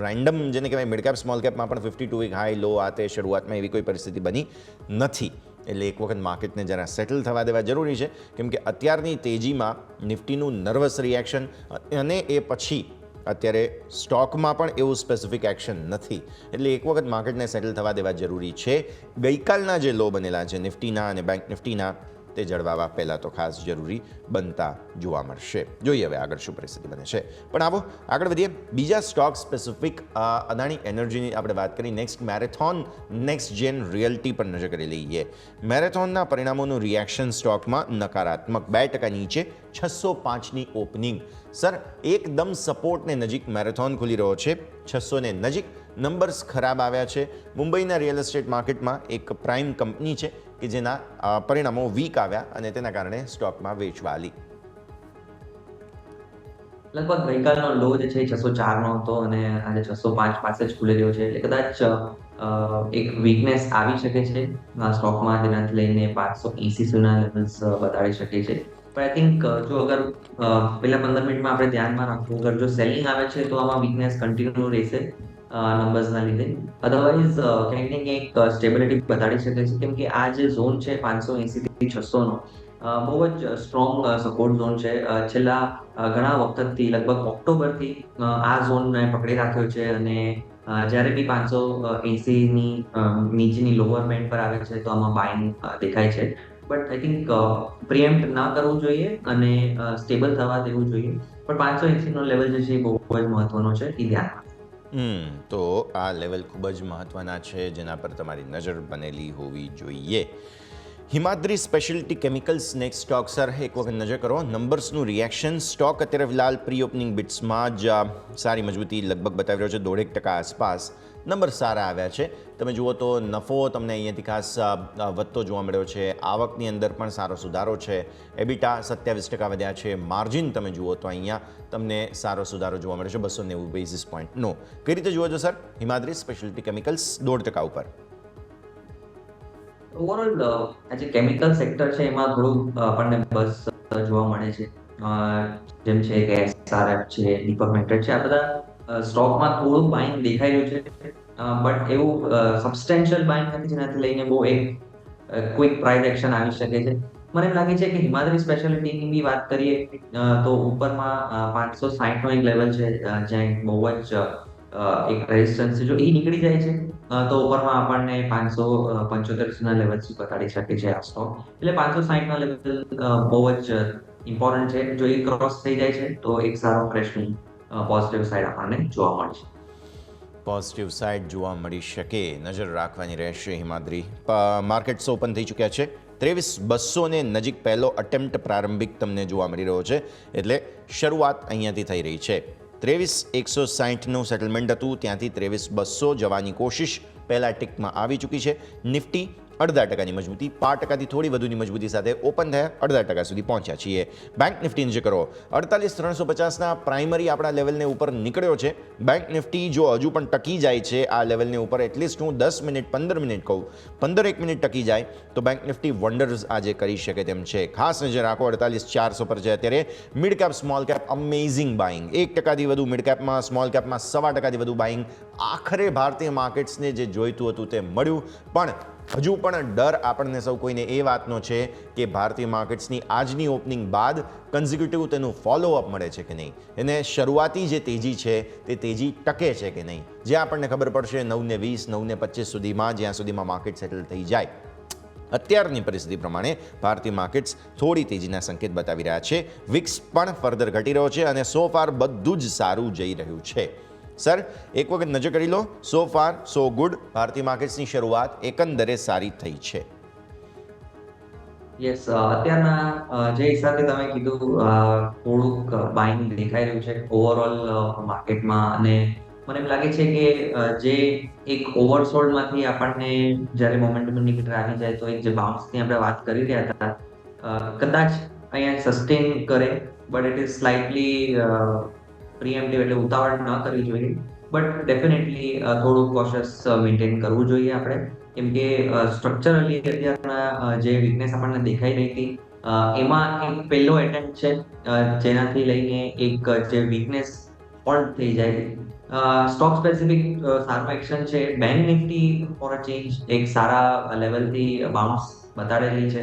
રેન્ડમ જેને કહેવાય મિડ કેપ સ્મોલ કેપમાં પણ 52 વીક હાઈ લો આ તે શરૂઆતમાં એવી કોઈ પરિસ્થિતિ બની નથી. એટલે એક વખત માર્કેટને જરા સેટલ થવા દેવા જરૂરી છે, કેમ કે અત્યારની તેજીમાં નિફ્ટીનું નર્વસ રિએક્શન અને એ પછી અત્યારે સ્ટોકમાં પણ એવું સ્પેસિફિક એક્શન નથી. એટલે એક વખત માર્કેટને સેટલ થવા દેવા જરૂરી છે. ગઈકાલના જે લો બનેલા છે નિફ્ટીના અને બેંક નિફ્ટીના, તે જળવાવા પહેલાં તો ખાસ જરૂરી બનતા જોવા મળશે. જોઈએ હવે આગળ શું પરિસ્થિતિ બને છે. પણ આવો આગળ વધીએ. બીજા સ્ટોક સ્પેસિફિક અદાણી એનર્જીની આપણે વાત કરી. નેક્સ્ટ મેરેથોન નેક્સ્ટ જેન રિયલ્ટી પર નજર કરી લઈએ. મેરેથોનના પરિણામોનું રિએક્શન સ્ટોકમાં નકારાત્મક, 2% નીચે, 605ની ઓપનિંગ. સર એકદમ સપોર્ટને નજીક મેરેથોન ખુલી રહ્યો છે, 600ને નજીક. નંબર્સ ખરાબ આવ્યા છે. મુંબઈના રિયલ એસ્ટેટ માર્કેટમાં એક પ્રાઇમ કંપની છે કે જેના પરિણામો વીક આવ્યા અને તેના કારણે સ્ટોકમાં વેચવાલી. લગભગ ગઈકાલનો લો જે છે 604નો હતો અને આજે 605 પાસે જ ખુલી રહ્યો છે, એટલે કદાચ એક વીકનેસ આવી શકે છે સ્ટોકમાં, જેનાથી લઈને 580 સુધીના લેવલ્સ બતાવી શકે છે. પણ આઈ થિંક જો અગર પેલા 15 મિનિટમાં આપણે ધ્યાનમાં રાખવું, અગર જો સેલિંગ આવે છે તો આમાં વીકનેસ કન્ટિન્યુ રહેશે નંબર્સના લીધે. અધરવાઇઝ ક્યાંક ને ક્યાંક સ્ટેબિલિટી બતાડી શકે છે, કેમ કે આ જે ઝોન છે 580 થી 600નો બહુ જ સ્ટ્રોંગ સપોર્ટ ઝોન છે. છેલ્લા ઘણા વખતથી લગભગ ઓક્ટોબરથી આ ઝોનને પકડી રાખ્યો છે અને જ્યારે બી 580ની નીચેની લોઅર બેન્ડ પર આવે છે તો આમાં બાઇંગ દેખાય છે. બટ આઈ થિંક પ્રિએમ્પ્ટ ના કરવું જોઈએ અને સ્ટેબલ થવા દેવું જોઈએ. પણ 580નો લેવલ જે છે એ બહુ જ મહત્વનો છે, એ ધ્યાન. તો આ લેવલ ખૂબ જ મહત્ત્વના છે, જેના પર તમારી નજર બનેલી હોવી જોઈએ. Himadri speciality chemicals next stock. Sir એક વખત નજર કરો. નંબર્સનું રિએક્શન. સ્ટોક અત્યારે ફિલહાલ પ્રી ઓપનિંગ બિટ્સમાં જ સારી મજબૂતી લગભગ બતાવી રહ્યો છે, 0.5% આસપાસ. નંબર સારા આવ્યા છે. તમે જુઓ તો નફો તમને અહીંયાથી ખાસ વધતો જોવા મળ્યો છે. આવકની અંદર પણ સારો સુધારો છે. એબિટા 27% વધ્યા છે. માર્જિન તમે જુઓ તો અહીંયા તમને સારો સુધારો જોવા મળે છે, 290 બેઝિસ પોઈન્ટનો. કઈ રીતે જુઓ છો સર હિમાદ્રી સ્પેશિયાલિટી કેમિકલ્સ 1.5% ઉપર? ઓવરઓલ આ જે કેમિકલ સેક્ટર છે એમાં થોડું આપણને બસ જોવા મળે છે. જેમ છે કે SRF છે, દીપક મેટલ છે, આ બધા સ્ટોકમાં થોડું બાઇંગ દેખાઈ રહ્યું છે. બટ એવું સબસ્ટેન્શિયલ બાઇંગ નથી જેનાથી લઈને બહુ એક ક્વિક પ્રાઇસ એક્શન આવી શકે છે. મને એમ લાગે છે કે હિમાદ્રી સ્પેશિયાલિટીની બી વાત કરીએ તો ઉપરમાં 560નો એક લેવલ છે જ્યાં બહુ જ એક રેઝિસ્ટન્સ છે. જો એ નીકળી જાય છે તો ઉપરમાં આપણને 575 લેવલ સુધી બતાડી શકે છે આ સ્ટોક. એટલે 560ના લેવલ બહુ જ ઇમ્પોર્ટન્ટ છે. જો એ ક્રોસ થઈ જાય છે તો એક સારો ફ્રેશની પોઝિટિવ સાઈડ આપણને જોવા મળે છે. પોઝિટિવ સાઇડ જોવા મળી શકે, નજર રાખવાની રહેશે. હિમાદ્રી માર્કેટ્સ ઓપન થઈ ચૂક્યા છે. 23,200ને નજીક પહેલો અટેમ્પ્ટ પ્રારંભિક તમને જોવા મળી રહ્યો છે, એટલે શરૂઆત અહીંયાથી થઈ રહી છે. 23,160નું સેટલમેન્ટ હતું, ત્યાંથી 23,200 જવાની કોશિશ પહેલા ટિકમાં આવી ચૂકી છે. નિફ્ટી 0.5%ની મજબૂતી, 5%થી થોડી વધુની મજબૂતી સાથે ઓપન થયા, 0.5% સુધી પહોંચ્યા છીએ. બેંક નિફ્ટીની જે કરો, 48,350ના પ્રાઇમરી આપણા લેવલને ઉપર નીકળ્યો છે. બેંક નિફ્ટી જો હજુ પણ ટકી જાય છે આ લેવલને ઉપર, એટલીસ્ટ હું 10 મિનિટ 15 મિનિટ કહું, 15-1 મિનિટ ટકી જાય તો બેંક નિફ્ટી વન્ડર્સ આજે કરી શકે તેમ છે. ખાસ નજર રાખો, 48,400 પર છે અત્યારે. Mid cap small cap amazing buying, 1%થી વધુ મિડ કેપમાં, સ્મોલ કેપમાં 1.25%થી વધુ બાઇંગ. આખરે ભારતીય માર્કેટ્સને જે જોઈતું હતું તે મળ્યું. પણ હજુ પણ ડર આપણને સૌ કોઈને એ વાતનો છે કે ભારતીય માર્કેટ્સની આજની ઓપનિંગ બાદ કન્ઝિક્યુટિવ તેનું ફોલોઅપ મળે છે કે નહીં, એને શરૂઆતી જે તેજી છે તે તેજી ટકે છે કે નહીં, જે આપણને ખબર પડશે 9:20, 9:25 સુધીમાં, જ્યાં સુધીમાં માર્કેટ સેટલ થઈ જાય. અત્યારની પરિસ્થિતિ પ્રમાણે ભારતીય માર્કેટ્સ થોડી તેજીના સંકેત બતાવી રહ્યા છે. વિક્સ પણ ફર્ધર ઘટી રહ્યો છે અને સો ફાર બધું જ સારું જઈ રહ્યું છે. સર, એક વખત નજર કરી લો. સો ફાર સો ગુડ. ભારતીય માર્કેટ્સની શરૂઆત એકંદરે સારી થઈ છે. યસ, અત્યારના જે હિસાબે તમે કીધું થોડુંક બાઇંગ દેખાઈ રહ્યું છે ઓવરઓલ માર્કેટમાં, અને મને એમ લાગે છે કે જે એક ઓવરસોલ્ડમાંથી આપણને જ્યારે મોમેન્ટમ ઇન્ડિકેટર આવી જાય તો એક જે બાઉન્સની આપણે વાત કરી રહ્યા હતા, કદાચ અહીંયા સસ્ટેન કરે, but it is slightly preemptive, એટલે ઉતાવળ ન કરવી જોઈએ. બટ ડેફિનેટલી થોડું કોશિયસ મેન્ટેન કરવું જોઈએ આપણે, કેમ કે સ્ટ્રક્ચરલી અત્યારના જે વીકનેસ આપણને દેખાઈ રહી હતી એમાં એક પહેલો એટેમ્પ છે જેનાથી લઈને એક જે વીકનેસ હોલ્ડ થઈ જાય. સ્ટોક સ્પેસિફિક સારું એક્શન છે. Bank Nifty for a change એક સારા લેવલથી બાઉન્સ બતાડેલી છે,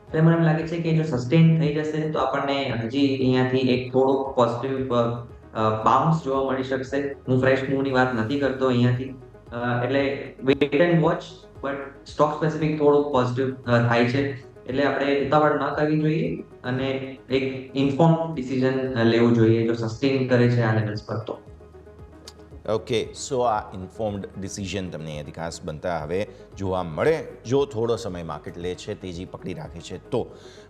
એટલે મને એમ લાગે છે કે જો સસ્ટેન થઈ જશે તો આપણને હજી અહીંયાથી એક થોડુંક પોઝિટિવ બાઉન્સ જોવા મળી શકશે. હું ફ્રેશ મૂવની વાત નથી કરતો અહીંયાથી, એટલે weight and watch, but stock specific થોડુંક પોઝિટિવ થાય છે, એટલે આપણે ઉતાવળ ન કરવી જોઈએ અને એક ઇન્ફોર્મ ડિસિઝન લેવું જોઈએ જો સસ્ટેન કરે છે આ લેવલ્સ પર તો. ઓકે, સો આ ઇન્ફોર્મ્ડ ડિસિઝન તમને અહીંયાથી ખાસ બનતા હવે જોવા મળે જો થોડો સમય માર્કેટ લે છે, તેજી પકડી રાખે છે તો.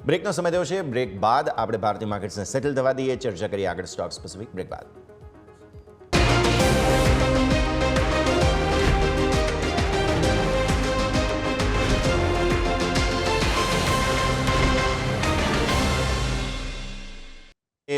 બ્રેકનો સમય થયો છે. બ્રેક બાદ આપણે ભારતીય માર્કેટ્સને સેટલ થવા દઈએ. ચર્ચા કરીએ આગળ સ્ટોક સ્પેસિફિક. બ્રેક બાદ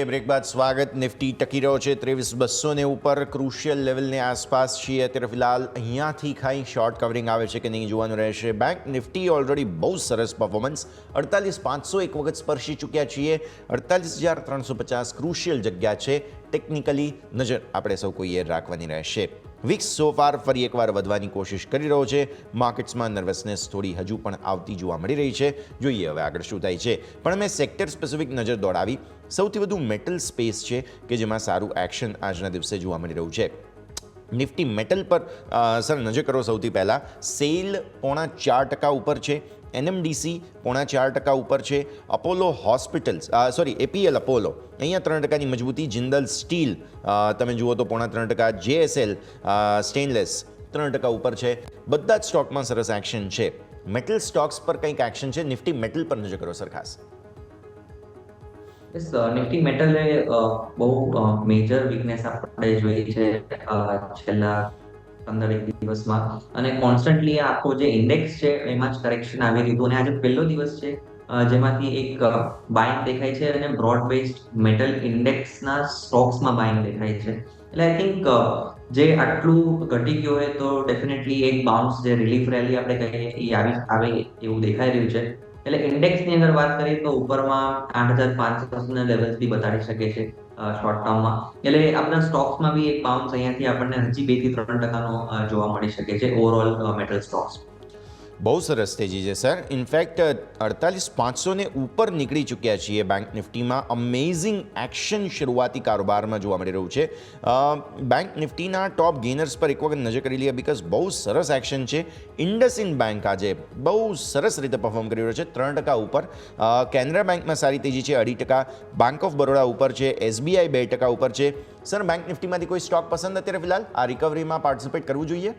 બ્રેક બાદ સ્વાગત. નિફ્ટી ટકી રહ્યો છે 23,200 ઉપર. ક્રુશિયલ લેવલની આસપાસ છીએ અત્યારે ફિલહાલ. અહીંયાથી કાંઈ શોર્ટ કવરિંગ આવે છે કે નહીં જોવાનું રહેશે. બેંક નિફ્ટી ઓલરેડી બહુ સરસ પરફોર્મન્સ. 48,500 એક વખત સ્પર્શી ચૂક્યા છીએ. 48,350 ક્રુશિયલ જગ્યા છે. ટેકનિકલી નજર આપણે સૌ કોઈએ રાખવાની રહેશે. વિક્સ સો ફાર ફરી એકવાર વધવાની કોશિશ કરી રહ્યો છે. માર્કેટ્સમાં નર્વસનેસ થોડી હજુ પણ આવતી જોવા મળી રહી છે. જોઈએ હવે આગળ શું થાય છે. પણ મેં સેક્ટર સ્પેસિફિક નજર દોડાવી. સૌથી વધુ મેટલ સ્પેસ છે કે જેમાં સારું એક્શન આજના દિવસે જોવા મળી રહ્યું છે. નિફ્ટી મેટલ પર સર નજર કરો. સૌથી પહેલાં સેલ 0.4% ઉપર છે. NMDC 0.4% ઉપર છે. અપોલો હોસ્પિટલ્સ APL અપોલો અહીંયા 3%ની મજબૂતી. જિંદલ સ્ટીલ તમે જુઓ તો 0.3%. JSL સ્ટેનલેસ 3% ઉપર છે. બધા જ સ્ટોકમાં સરસ એક્શન છે. મેટલ સ્ટોક્સ પર કંઈક એક્શન છે. નિફ્ટી મેટલ પર નજર કરો સર ખાસ. નિફ્ટી મેટલે બહુ મેજર વીકનેસ આપણે જોઈ છે છેલ્લા 15 દિવસમાં, અને કોન્સ્ટન્ટલી આખો જે ઇન્ડેક્સ છે એમાં જ કરેક્શન આવી રહ્યું. અને આજે પહેલો દિવસ છે જેમાંથી એક બાઇંગ દેખાય છે અને બ્રોડ બેઝડ મેટલ ઇન્ડેક્સના સ્ટોક્સમાં બાઇંગ દેખાય છે. એટલે આઈ થિંક જે આટલું ઘટી ગયું હોય તો ડેફિનેટલી એક બાઉન્સ, જે રિલીફ રેલી આપણે કહીએ એ આવે એવું દેખાઈ રહ્યું છે. એટલે ઇન્ડેક્સની અગર વાત કરીએ તો ઉપરમાં 8,500 લેવલ્સ બી બતાડી શકે છે શોર્ટ ટર્મમાં. એટલે આપણા સ્ટોક્સમાં બી એક બાઉન્સ અહીંયાથી આપણને હજી 2 થી 3% જોવા મળી શકે છે ઓવરઓલ મેટલ સ્ટોક્સ. બહુ સરસ તેજી છે સર. ઇનફેક્ટ 48,500 ઉપર નીકળી ચૂક્યા છીએ બેંક નિફ્ટીમાં. અમેઝિંગ એક્શન શરૂઆતી કારોબારમાં જોવા મળી રહ્યું છે. બેંક નિફ્ટીના ટોપ ગેનર્સ પર એક વખત નજર કરી લઈએ, બીકોઝ બહુ સરસ એક્શન છે. ઇન્ડસઇન્ડ બેંક આજે બહુ સરસ રીતે પરફોર્મ કરી રહ્યો છે 3% ઉપર. કેનરા બેંકમાં સારી તેજી છે 2%. બેંક ઓફ બરોડા ઉપર છે. SBI 2% ઉપર છે. સર, બેંક નિફ્ટીમાંથી કોઈ સ્ટોક પસંદ અત્યારે ફિલહાલ આ રિકવરીમાં પાર્ટિસિપેટ કરવું જોઈએ?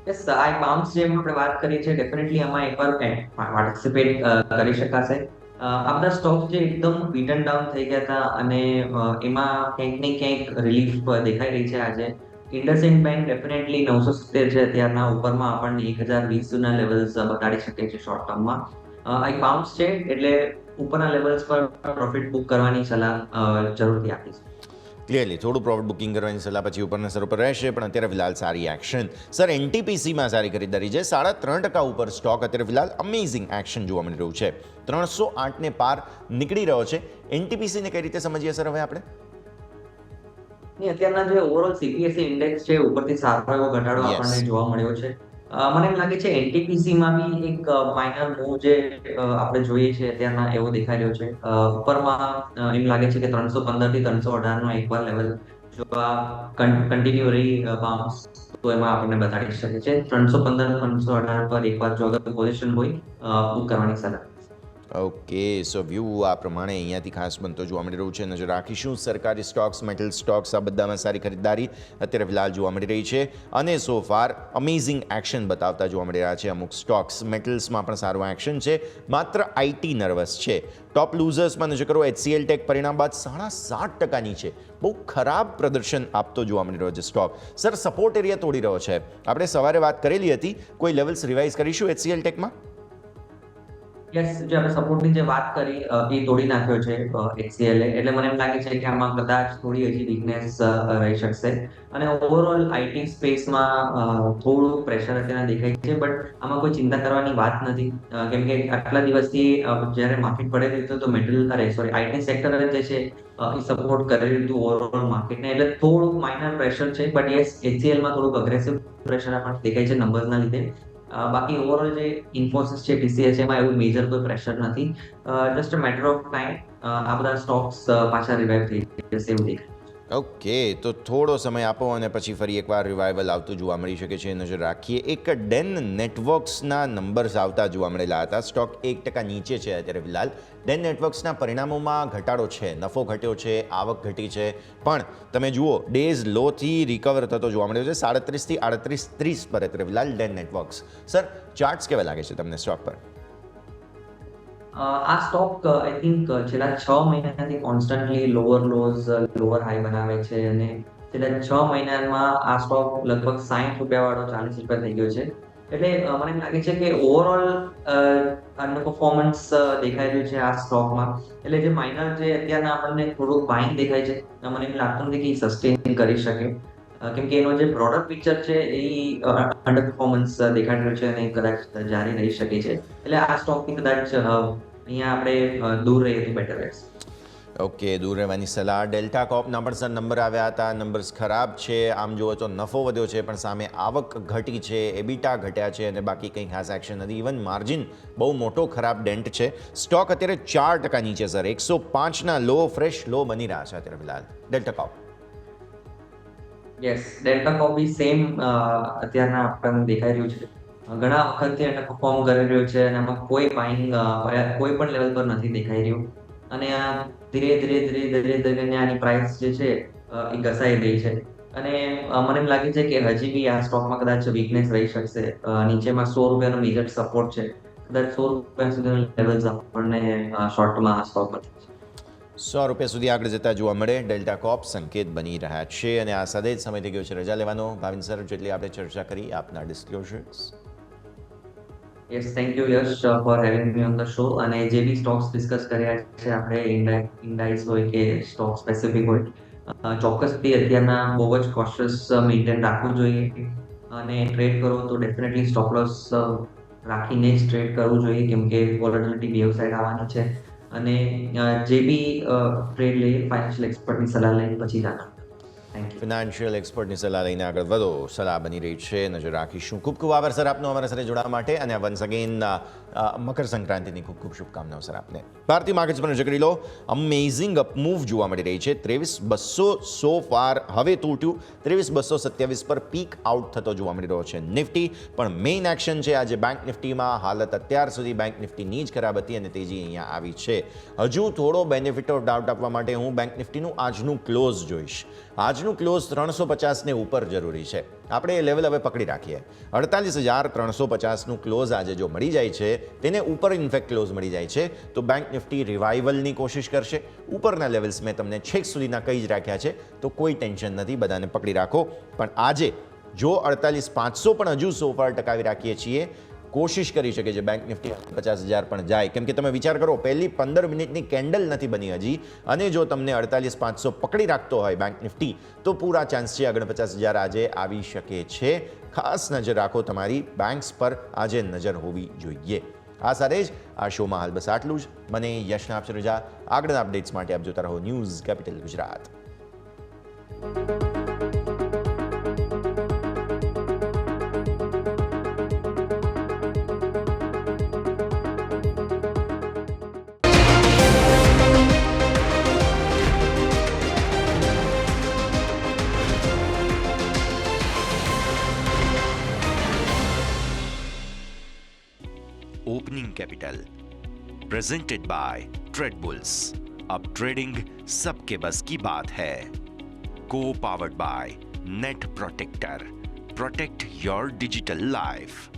યસ, આ એક બાઉન્સ જેમ આપણે વાત કરી છે, ડેફિનેટલી આમાં એકવાર પાર્ટિસિપેટ કરી શકાશે. આ બધા સ્ટોક્સ જે એકદમ બીટન ડાઉન થઈ ગયા હતા અને એમાં ક્યાંક ને ક્યાંક રિલીફ દેખાઈ રહી છે આજે. ઇન્ડસઇન્ડ બેંક ડેફિનેટલી 970 છે અત્યારના. ઉપરમાં આપણને 1,020 ના લેવલ્સ બતાડી શકે છે શોર્ટ ટર્મમાં. આ એક બાઉન્સ છે, એટલે ઉપરના લેવલ્સ પર પ્રોફિટ બુક કરવાની સલાહ જરૂરથી આપીશ. ક્લિયરલી થોડું પ્રોફિટ બુકિંગ કરવાની સલાહ પછી ઉપરના સ્તર ઉપર રહેશે, પણ અત્યારે ફિલહાલ સારી એક્શન. સર, NTPCમાં સારી ખરીદારી છે. 3.5% ઉપર સ્ટોક અત્યારે ફિલહાલ અમેઝિંગ એક્શન જોવા મળી રહ્યું છે. 308 ને પાર નીકળી રહ્યો છે. NTPCને કઈ રીતે સમજીએ સર હવે આપણે? અત્યારના જે ઓવરઓલ CPSE ઇન્ડેક્સ છે ઉપરથી સારો એવો ઘટાડો આપણને જોવા મળ્યો છે. મને એમ લાગે છે NTPCમાં બી એક માઇનર મૂવ જે આપણે જોઈએ છે અત્યારના એવો દેખાઈ રહ્યો છે. ઉપરમાં એમ લાગે છે કે 315 થી 318 નો એકવાર લેવલ જો આ કન્ટિન્યુ રહી બાઉન્સ તો એમાં આપણને બતાડી શકે છે 315 318 પર એકવાર જો અગર પોઝિશન હોય બુક કરવાની સલાહ. ઓકે, સો વ્યૂ આ પ્રમાણે અહીંયાથી ખાસ બનતો જોવા મળી રહ્યું છે. નજર રાખીશું સરકારી સ્ટોક્સ, મેટલ સ્ટોક્સ, આ બધામાં સારી ખરીદદારી અત્યારે ફિલહાલ જોવા મળી રહી છે અને સો ફાર અમેઝિંગ એક્શન બતાવતા જોવા મળી રહ્યા છે અમુક સ્ટોક્સ. મેટલ્સમાં પણ સારું એક્શન છે, માત્ર આઈટી નર્વસ છે. ટોપ લૂઝર્સમાં નજર કરો, HCL ટેક પરિણામ બાદ 7.5% નીચે બહુ ખરાબ પ્રદર્શન આપતો જોવા મળી રહ્યો છે સ્ટોક. સર, સપોર્ટ એરિયા તોડી રહ્યો છે. આપણે સવારે વાત કરેલી હતી, કોઈ લેવલ્સ રિવાઇઝ કરીશું HCL ટેકમાં? યસ, જે આપણે સપોર્ટની જે વાત કરી એ તોડી નાખ્યો છે HCL એટલે મને એમ લાગે છે કે આમાં કદાચ થોડી હજી વીકનેસ રહી શકશે અને ઓવરઓલ આઈટી સ્પેસમાં થોડું પ્રેશર અત્યારે દેખાય છે, બટ આમાં કોઈ ચિંતા કરવાની વાત નથી કેમ કે આટલા દિવસથી જ્યારે માર્કેટ પડેલું હતું તો આઈટી સેક્ટર જે છે એ સપોર્ટ કરેલું હતું ઓવરઓલ માર્કેટને, એટલે થોડુંક માઇનર પ્રેશર છે, બટ યસ HCLમાં થોડુંક અગ્રેસિવ પ્રેશર આપણને દેખાય છે નંબર્સના લીધે. બાકી ઓવરઓલ જે ઇન્ફોસિસ છે, TCS એમાં એવું મેજર કોઈ પ્રેશર નથી, just a matter of time આ બધા સ્ટોક્સ પાછા રિવાઇવ થઈ જશે એવું દેખાય. ઓકે, તો થોડો સમય આપો અને પછી ફરી એકવાર રિવાઇવલ આવતું જોવા મળી શકે છે. નજર રાખીએ, એક ડેન નેટવર્ક્સના નંબર્સ આવતા જોવા મળેલા હતા. સ્ટોક 1% નીચે છે અત્યારે ફિલહાલ. ડેન નેટવર્ક્સના પરિણામોમાં ઘટાડો છે, નફો ઘટ્યો છે, આવક ઘટી છે, પણ તમે જુઓ ડેઝ લોથી રિકવર થતો જોવા મળ્યો છે. 37 થી 38.30 પર અત્યારે ફિલહાલ ડેન નેટવર્ક્સ. સર, ચાર્ટ્સ કેવા લાગે છે તમને સ્ટોક પર? આ સ્ટોક આઈ થિંક છેલ્લા 6 મહિનાથી constantly lower lose lower high બનાવે છે અને છેલ્લા 6 મહિનામાં આ સ્ટોક લગભગ 60 રૂપિયા વાળો 40 રૂપિયા થઈ ગયો છે. એટલે મને એમ લાગે છે કે ઓવરઓલ અંડર પરફોર્મન્સ દેખાઈ રહ્યું છે આ સ્ટોકમાં. એટલે જે માઇનર જે અત્યારના આપણને થોડુંક બાઇંગ દેખાય છે, મને એમ લાગતું નથી કે એ સસ્ટેન કરી શકે કેમ કે એનો જે બ્રોડર પિક્ચર છે એ અંડર પરફોર્મન્સ દેખાડી રહ્યું છે અને કદાચ જારી રહી શકે છે. એટલે આ સ્ટોકની કદાચ અહીંયા આપણે દૂર રહીએ તો બેટર રહેશે. ઓકે, દૂર રહેવાની સલાહ. ડેલ્ટા કોર્પના પણ સર નંબર આવ્યા હતા, નંબર્સ ખરાબ છે. આમ જુઓ તો નફો વધ્યો છે પણ સામે આવક ઘટી છે, એબિટા ઘટ્યા છે અને બાકી કંઈ ખાસ એક્શન નથી. ઇવન માર્જિન બહુ મોટો ખરાબ ડેન્ટ છે. સ્ટોક અત્યારે 4% નીચે સર, 105ના લો, ફ્રેશ લો બની રહ્યા છે અત્યારે ફિલહાલ delta corp. Yes, delta corp be same અત્યારના આપણને દેખાઈ રહ્યું છે. ઘણા વખતથી એને પરફોર્મ કરી રહ્યો છે અને આમાં કોઈ બાઇંગ કોઈ પણ લેવલ પર નથી દેખાઈ રહ્યું અને આ ધીરે ધીરે આની પ્રાઇસ જે છે એ ઘસાઈ રહી છે અને મને એમ લાગે છે કે હજી બી આ સ્ટોકમાં કદાચ વીકનેસ રહી શકશે. નીચેમાં 100 રૂપિયાનો મેજર સપોર્ટ છે, કદાચ 100 રૂપિયા સુધીનો લેવલ્સ આપણને શોર્ટમાં આ સ્ટોક પર 100 રૂપિયા સુધી આગળ જતા જોવા મળે ડેલ્ટા કોર્પ સંકેત બની રહ્યા છે. અને આ સાથે જ સમય થઈ ગયો છે રજા લેવાનો. ભાવિન સર, જેટલી આપણે ચર્ચા કરી આપના disclosures. Yes, thank you Yash for having me on the show. અને જે બી સ્ટોક્સ ડિસ્કસ કર્યા છે આપણે, ઇન્ડાઇસ હોય કે સ્ટોક સ્પેસિફિક હોય, ચોક્કસથી અત્યારના બહુ જ કોશિયસ મેન્ટેન રાખવું જોઈએ અને ટ્રેડ કરો તો ડેફિનેટલી સ્ટોપ લોસ રાખીને જ ટ્રેડ કરવું જોઈએ કેમ કે વોલેટિલિટી બેવ સાઈડ આવવાની છે અને જે બી ટ્રેડ લઈએ ફાઇનાન્શિયલ એક્સપર્ટની સલાહ લઈને પછી જ આગળ. ફિનાન્શિયલ એક્સપર્ટની સલાહ લઈને આગળ વધો, સલાહ બની રહી છે. નજર રાખીશું. ખૂબ ખૂબ આભાર સર આપનો અમારા સાથે જોડાવા માટે અને વન્સ અગેન મકર સંક્રાંતિની ખૂબ ખૂબ શુભકામનાઓ સર આપને. ભારતીય માર્કેટ્સ પર નજર કરી લો. અમેઝિંગ અપમૂવ જોવા મળી રહી છે. 23,200 સો ફાર હવે તૂટ્યું. 23,227 પર પીક આઉટ થતો જોવા મળી રહ્યો છે નિફ્ટી. પણ મેઇન એક્શન છે આજે બેંક નિફ્ટીમાં. હાલત અત્યાર સુધી બેંક નિફ્ટીની જ ખરાબ હતી અને તેજી અહીંયા આવી છે. હજુ થોડો બેનિફિટ ઓફ ડાઉટ આપવા માટે હું બેંક નિફ્ટીનું આજનું ક્લોઝ જોઈશ. આજનું ક્લોઝ 350ને ઉપર જરૂરી છે. આપણે એ લેવલ હવે પકડી રાખીએ. 48,350નું ક્લોઝ આજે જો મળી જાય છે, તેને ઉપર ઇનફેક્ટ ક્લોઝ મળી જાય છે તો બેંક નિફ્ટી રિવાઇવલની કોશિશ કરશે. ઉપરના લેવલ્સ મેં તમને છેક સુધીના કહી જ રાખ્યા છે તો કોઈ ટેન્શન નથી, બધાને પકડી રાખો. પણ આજે જો 48,500 પણ હજુ સોફાર ટકાવી રાખીએ છીએ, કોશિશ કરી શકે છે બેંક નિફ્ટી 50,000 પણ જાય. કેમ કે તમે વિચાર કરો, પહેલી 15 મિનિટની કેન્ડલ નથી બની હજી અને જો તમને 48,500 પકડી રાખતો હોય બેંક નિફ્ટી તો પૂરા ચાન્સ છે 49,000 આજે આવી શકે છે. ખાસ નજર રાખો, તમારી બેંક્સ પર આજે નજર હોવી જોઈએ. આ સાથે જ આ શોમાં હાલ બસ આટલું જ. મને યશના આપશે રજા. આગળના અપડેટ્સ માટે આપ જોતા રહો news capital Gujarat. Opening capital presented by Trade Bulls. अब ट्रेडिंग सबके बस की बात है। Co powered by Net Protector, protect your digital life.